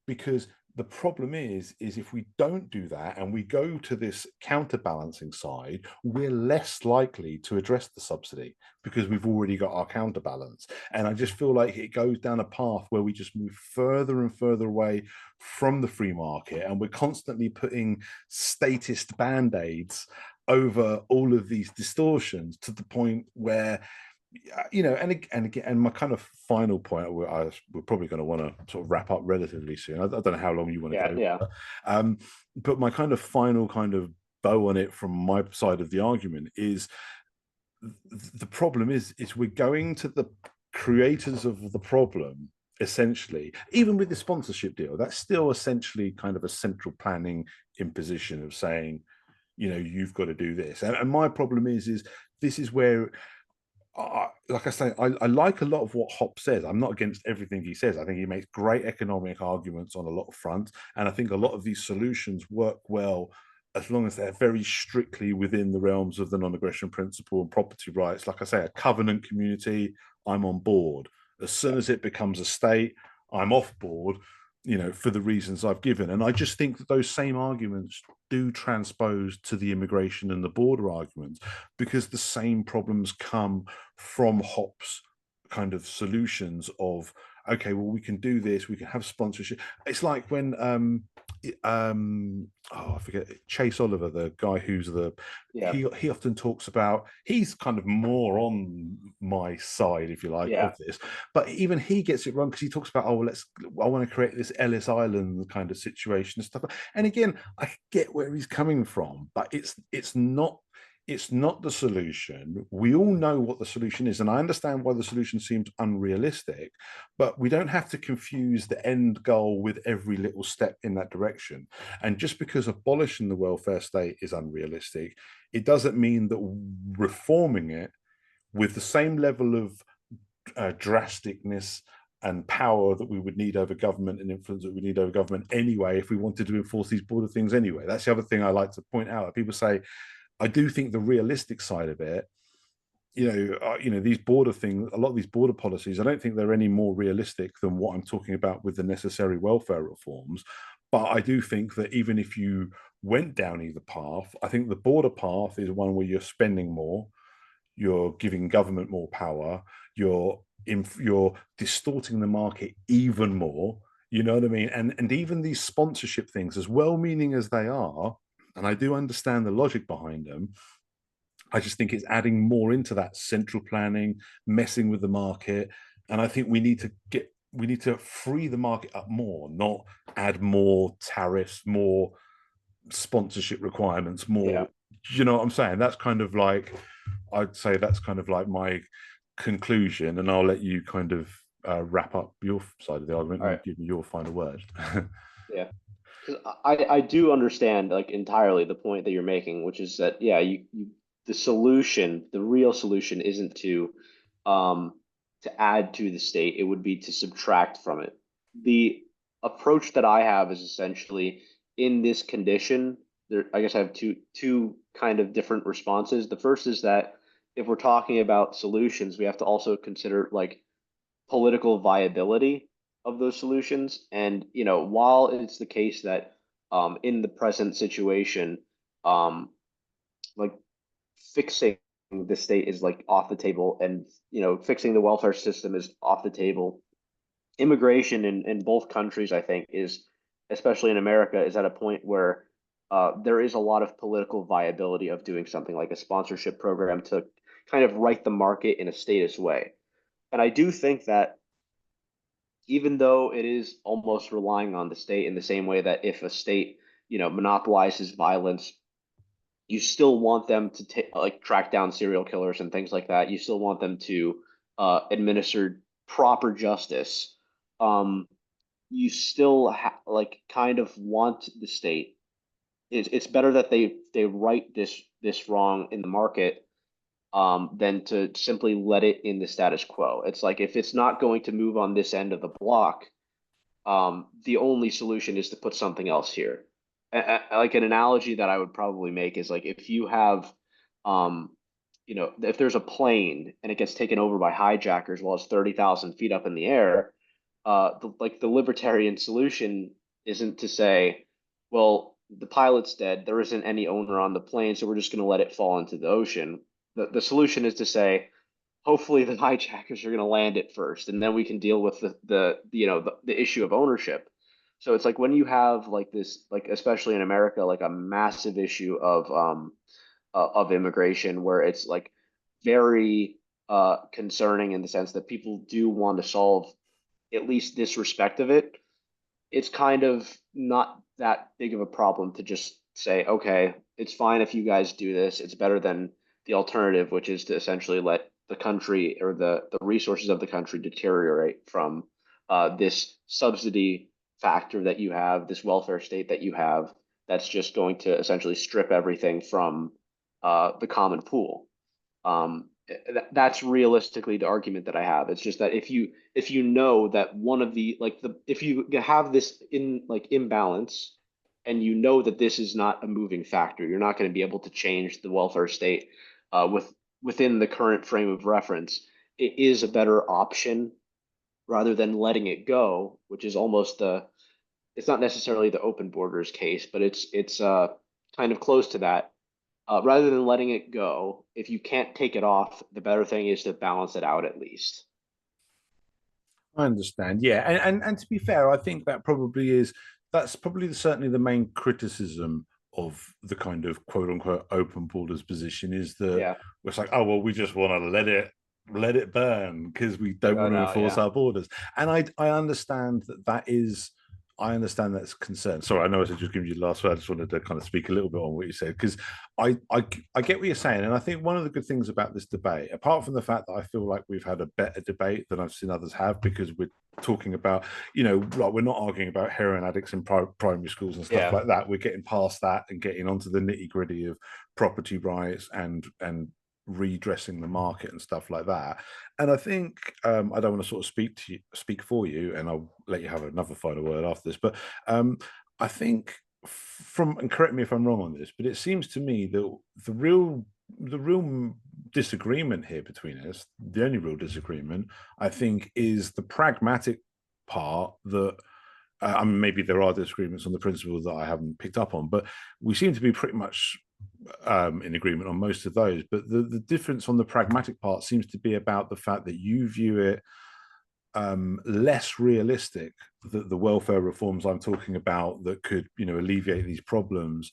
because the problem is if we don't do that and we go to this counterbalancing side, we're less likely to address the subsidy, because we've already got our counterbalance. And I just feel like it goes down a path where we just move further and further away from the free market, and we're constantly putting statist band-aids over all of these distortions, to the point where, and again, and my kind of final point, we're probably going to want to sort of wrap up relatively soon. I don't know how long you want to Yeah, go, yeah. but my kind of final kind of bow on it from my side of the argument is, the problem is we're going to the creators of the problem, essentially. Even with the sponsorship deal, that's still essentially kind of a central planning imposition of saying, you've got to do this. And my problem is this is where, like I say, I like a lot of what Hop says. I'm not against everything he says. I think he makes great economic arguments on a lot of fronts, and I think a lot of these solutions work well as long as they're very strictly within the realms of the non-aggression principle and property rights. Like I say, a covenant community, I'm on board. As soon as it becomes a state, I'm off board, for the reasons I've given. And I just think that those same arguments do transpose to the immigration and the border arguments, because the same problems come from Hop's kind of solutions of, okay, well, we can do this, we can have sponsorship. It's like when oh, I forget, Chase Oliver, the guy who's Yeah, he often talks about, he's kind of more on my side, if you like, yeah. of this, but even he gets it wrong, because he talks about, oh, I want to create this Ellis Island kind of situation and stuff. And again, I get where he's coming from, but it's not it's not the solution. We all know what the solution is, and I understand why the solution seems unrealistic, but we don't have to confuse the end goal with every little step in that direction. And just because abolishing the welfare state is unrealistic, it doesn't mean that reforming it with the same level of drasticness and power that we would need over government and influence that we need over government anyway if we wanted to enforce these border things anyway. That's the other thing I like to point out. People say, I do think the realistic side of it, these border things, a lot of these border policies, I don't think they're any more realistic than what I'm talking about with the necessary welfare reforms. But I do think that even if you went down either path, I think the border path is one where you're spending more, you're giving government more power, you're distorting the market even more. You know what I mean? And even these sponsorship things, as well-meaning as they are, and I do understand the logic behind them, I just think it's adding more into that central planning, messing with the market. And I think we need to free the market up more, not add more tariffs, more sponsorship requirements, Yeah. more, you know what I'm saying? That's kind of like, I'd say that's kind of like my conclusion. And I'll let you kind of wrap up your side of the argument All and right. give me your final word. Yeah. Because I do understand like entirely the point that you're making, which is that yeah, the solution, the real solution isn't um to add to the state, it would be to subtract from it. The approach that I have is essentially in this condition, there I guess I have two kind of different responses. The first is that if we're talking about solutions, we have to also consider like political viability of those solutions. And, while it's the case that in the present situation, um, like fixing the state is like off the table and, fixing the welfare system is off the table. Immigration in both countries, I think, is, especially in America, is at a point where there is a lot of political viability of doing something like a sponsorship program to kind of right the market in a status way. And I do think that even though it is almost relying on the state in the same way that if a state, monopolizes violence, you still want them to like track down serial killers and things like that. You still want them to administer proper justice. Um, you still like kind of want the state. It's better that they right this wrong in the market than to simply let it in the status quo. It's like if it's not going to move on this end of the block, the only solution is to put something else here. Like an analogy that I would probably make is like if you have, um, if there's a plane and it gets taken over by hijackers while it's 30,000 feet up in the air, like the libertarian solution isn't to say, well, the pilot's dead, there isn't any owner on the plane, so we're just going to let it fall into the ocean. The solution is to say, hopefully the hijackers are going to land it first, and then we can deal with the issue of ownership. So it's like when you have like this, like especially in America, like a massive issue of immigration where it's like very concerning in the sense that people do want to solve at least this respect of it. It's kind of not that big of a problem to just say, okay, it's fine if you guys do this. It's better than the alternative, which is to essentially let the country or the resources of the country deteriorate from this subsidy factor that you have, this welfare state that you have, that's just going to essentially strip everything from the common pool. That's realistically the argument that I have. It's just that if you know that one of the like the if you have this in like imbalance and you know that this is not a moving factor, you're not going to be able to change the welfare state within the current frame of reference. It is a better option rather than letting it go, which is almost the it's not necessarily the open borders case, but it's kind of close to that. Rather than letting it go, if you can't take it off, the better thing is to balance it out at least. I understand. Yeah, and to be fair, I think that's probably certainly the main criticism of the kind of quote unquote open borders position is that Yeah. it's like, oh well, we just want to let it burn because we don't want to No, enforce yeah. our borders. And I understand that is I understand that's concern. Sorry, I know I said just give you the last word. I just wanted to kind of speak a little bit on what you said because I get what you're saying, and I think one of the good things about this debate, apart from the fact that I feel like we've had a better debate than I've seen others have, because we're talking about, like we're not arguing about heroin addicts in primary schools and stuff Yeah. like that. We're getting past that and getting onto the nitty gritty of property rights and redressing the market and stuff like that. And I think I don't want to sort of speak for you, and I'll let you have another final word after this. But I think and correct me if I'm wrong on this, but it seems to me that the real disagreement here between us, the only real disagreement, I think, is the pragmatic part that. I mean, maybe there are disagreements on the principles that I haven't picked up on, but we seem to be pretty much in agreement on most of those. But the difference on the pragmatic part seems to be about the fact that you view it less realistic that the welfare reforms I'm talking about that could, alleviate these problems.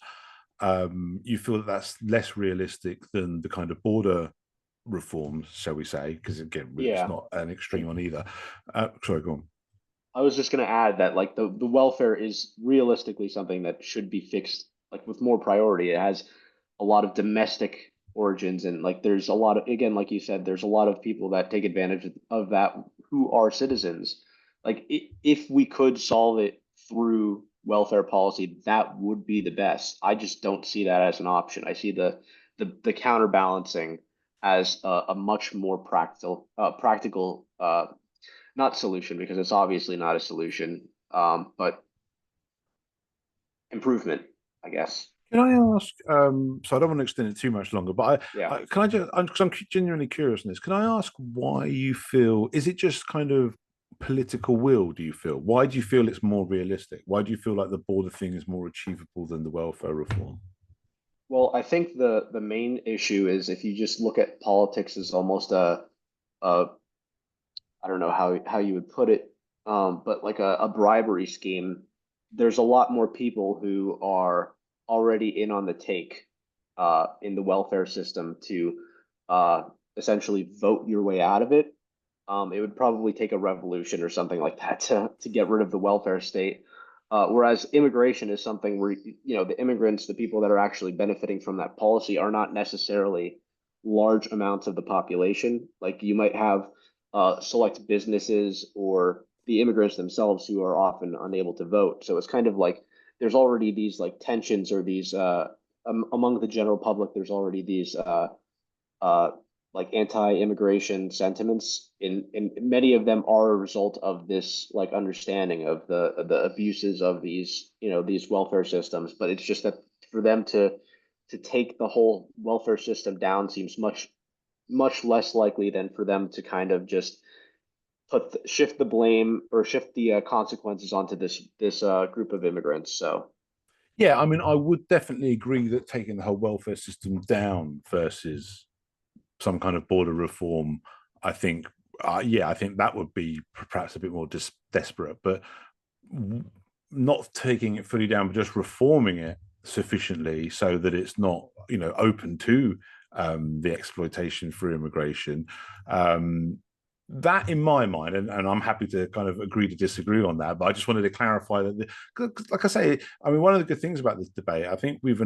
You feel that that's less realistic than the kind of border reforms, shall we say? Because again, it's Yeah. not an extreme Like, on either. Sorry, go on. I was just going to add that like the welfare is realistically something that should be fixed like with more priority. It has a lot of domestic origins, and like there's a lot of, again, like you said, there's a lot of people that take advantage of that who are citizens. Like if we could solve it through welfare policy, that would be the best. I just don't see that as an option. I see the counterbalancing as a much more practical not solution because it's obviously not a solution, but improvement, I guess. Can I ask? So I don't want to extend it too much longer, but Yeah. can I just? Because I'm genuinely curious on this. Can I ask why you feel? Is it just kind of political will? Do you feel? Why do you feel it's more realistic? Why do you feel like the border thing is more achievable than the welfare reform? Well, I think the main issue is if you just look at politics as almost a I don't know how you would put it, but like a bribery scheme. There's a lot more people who are already in on the take in the welfare system to uh, essentially vote your way out of it. It would probably take a revolution or something like that to get rid of the welfare state. Whereas immigration is something where the immigrants, the people that are actually benefiting from that policy, are not necessarily large amounts of the population. Like you might have select businesses or the immigrants themselves who are often unable to vote. So it's kind of like there's already these like tensions or these among the general public. There's already these uh, like anti-immigration sentiments. In many of them are a result of this like understanding of the abuses of these these welfare systems. But it's just that for them to take the whole welfare system down seems much less likely than for them to kind of just shift the blame or shift the consequences onto this group of immigrants. So Yeah, I mean, I would definitely agree that taking the whole welfare system down versus some kind of border reform, I think, yeah, I think that would be perhaps a bit more desperate. But not taking it fully down, but just reforming it sufficiently so that it's not, open to the exploitation through immigration. That, in my mind, and I'm happy to kind of agree to disagree on that, but I just wanted to clarify that, 'cause like I say, I mean, one of the good things about this debate, I think we've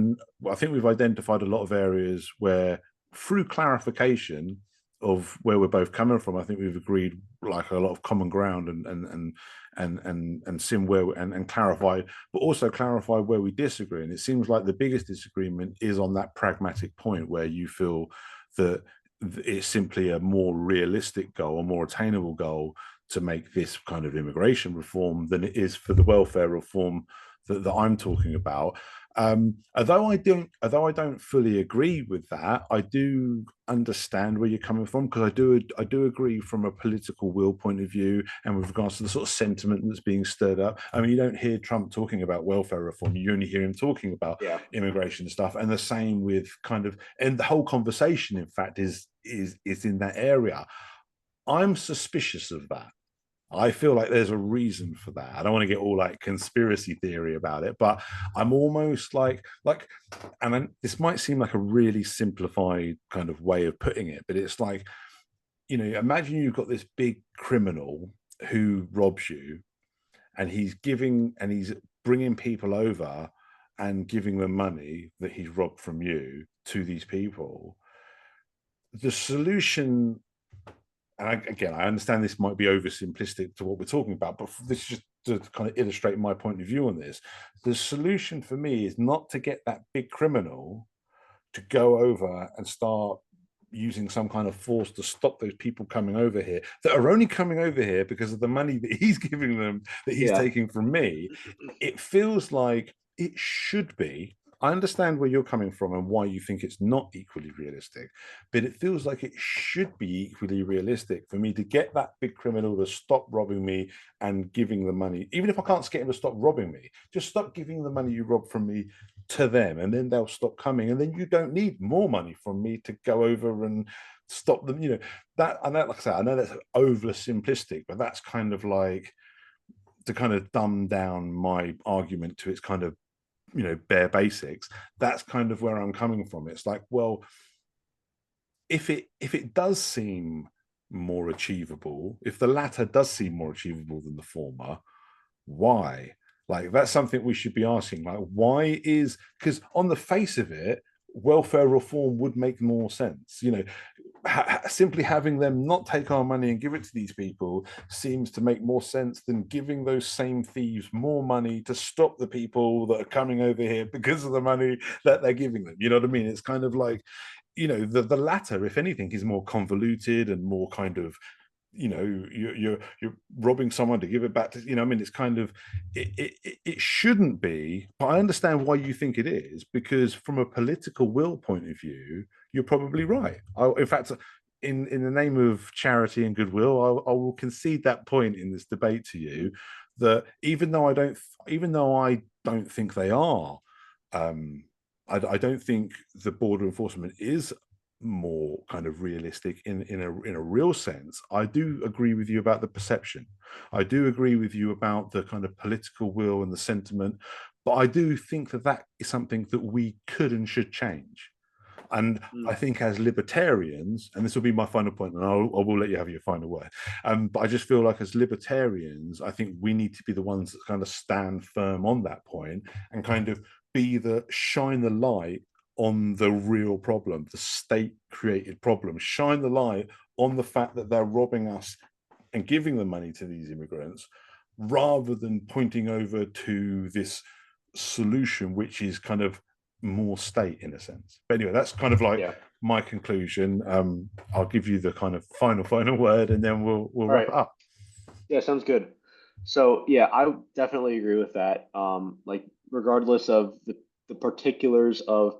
identified a lot of areas where, through clarification of where we're both coming from, I think we've agreed like a lot of common ground and sim where and clarify, but also clarify where we disagree. And it seems like the biggest disagreement is on that pragmatic point where you feel that it's simply a more realistic goal, a more attainable goal to make this kind of immigration reform than it is for the welfare reform that I'm talking about. Although I don't fully agree with that, I do understand where you're coming from because I do agree from a political will point of view and with regards to the sort of sentiment that's being stirred up. I mean, you don't hear Trump talking about welfare reform; you only hear him talking about yeah. immigration stuff, and the same with kind of and the whole conversation, in fact, is in that area. I'm suspicious of that. I feel like there's a reason for that. I don't want to get all like conspiracy theory about it, but I'm almost and this might seem like a really simplified kind of way of putting it, but it's like, imagine you've got this big criminal who robs you, and he's bringing people over and giving them money that he's robbed from you to these people. The solution, and again, I understand this might be oversimplistic to what we're talking about, but this is just to kind of illustrate my point of view on this. The solution for me is not to get that big criminal to go over and start using some kind of force to stop those people coming over here that are only coming over here because of the money that he's giving them, that he's Yeah. taking from me. It feels like it should be. I understand where you're coming from and why you think it's not equally realistic, but it feels like it should be equally realistic for me to get that big criminal to stop robbing me and giving the money. Even if I can't get him to stop robbing me, just stop giving the money you robbed from me to them, and then they'll stop coming, and then you don't need more money from me to go over and stop them. That, and that, like I said, I know that's oversimplistic, but that's kind of like to kind of dumb down my argument to its kind of bare basics. That's kind of where I'm coming from. It's like, well, if it does seem more achievable, if the latter does seem more achievable than the former, why? Like, that's something we should be asking. Like, why is, because on the face of it, welfare reform would make more sense. Simply having them not take our money and give it to these people seems to make more sense than giving those same thieves more money to stop the people that are coming over here because of the money that they're giving them. You know what I mean? It's kind of like, the latter, if anything, is more convoluted and more kind of, you're robbing someone to give it back to, I mean, it's kind of, it shouldn't be, but I understand why you think it is, because from a political will point of view, you're probably right. In fact, in the name of charity and goodwill, I will concede that point in this debate to you, that even though I don't think they are, I don't think the border enforcement is more kind of realistic in a real sense. I do agree with you about the perception. I do agree with you about the kind of political will and the sentiment, but I do think that is something that we could and should change. And I think as libertarians, and this will be my final point, and I will let you have your final word. But I just feel like as libertarians, I think we need to be the ones that kind of stand firm on that point and kind of shine the light on the real problem, the state created problem, shine the light on the fact that they're robbing us and giving the money to these immigrants, rather than pointing over to this solution, which is kind of more state in a sense. But anyway, that's kind of like my conclusion. I'll give you the kind of final word, and then we'll All wrap right. it up. Yeah, sounds good. So yeah, I definitely agree with that. Like regardless of the particulars of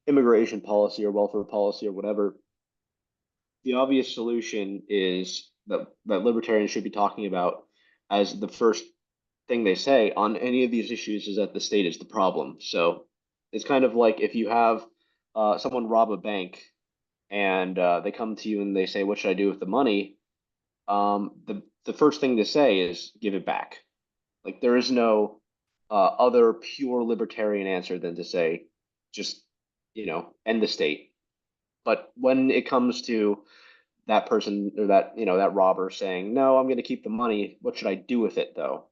immigration policy or welfare policy or whatever, the obvious solution is that libertarians should be talking about as the first thing they say on any of these issues is that the state is the problem. So it's kind of like if you have someone rob a bank and they come to you and they say, "What should I do with the money?" The first thing to say is give it back. Like there is no other pure libertarian answer than to say just end the state. But when it comes to that person or that that robber saying, "No, I'm going to keep the money. What should I do with it though?"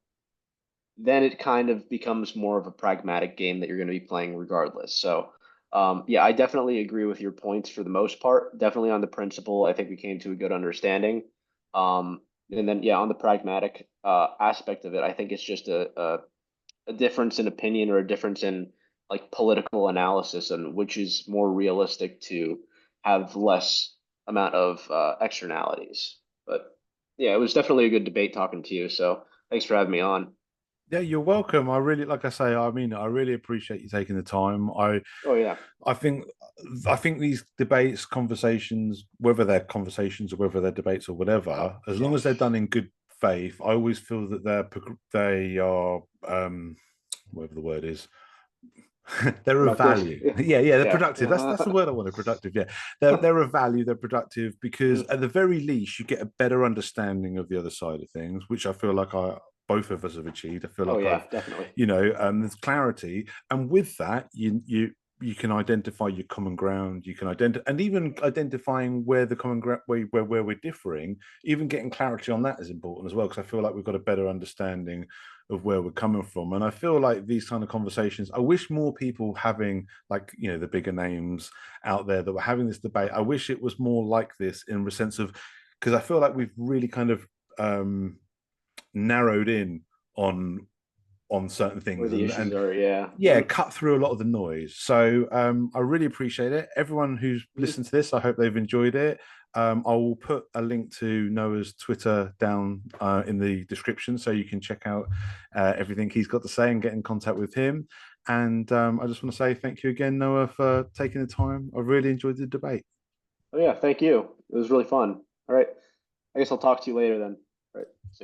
Then it kind of becomes more of a pragmatic game that you're going to be playing regardless. So, yeah, I definitely agree with your points for the most part. Definitely on the principle, I think we came to a good understanding. And then, yeah, on the pragmatic aspect of it, I think it's just a difference in opinion or a difference in like political analysis and which is more realistic to have less amount of externalities. But yeah, it was definitely a good debate talking to you. So thanks for having me on. Yeah, you're welcome. I really, like I say, I mean, I really appreciate you taking the time. Oh yeah. I think, I think these debates, conversations, whether they're conversations or whether they're debates or whatever, as long as they're done in good faith, I always feel that they are, whatever the word is, they're of Productive. value. Yeah, they're Yeah. productive. That's the Yeah. word I wanted. Productive. Yeah, they're of value. They're productive because Mm. at the very least, you get a better understanding of the other side of things, which I feel like I both of us have achieved. I feel Oh like yeah, I've, definitely. there's clarity, and with that, you you can identify your common ground. You can identify, and even identifying where the common ground, where we're differing, even getting clarity on that is important as well. Because I feel like we've got a better understanding of where we're coming from. And I feel like these kind of conversations, I wish more people having, like, you know, the bigger names out there that were having this debate. I wish it was more like this in the sense of, because I feel like we've really kind of narrowed in on certain Where things, the issues and are, yeah. yeah, cut through a lot of the noise. So I really appreciate it. Everyone who's Mhm. listened to this, I hope they've enjoyed it. I will put a link to Noah's Twitter down in the description so you can check out everything he's got to say and get in contact with him. And I just want to say thank you again, Noah, for taking the time. I really enjoyed the debate. Oh yeah, thank you. It was really fun. All right. I guess I'll talk to you later then.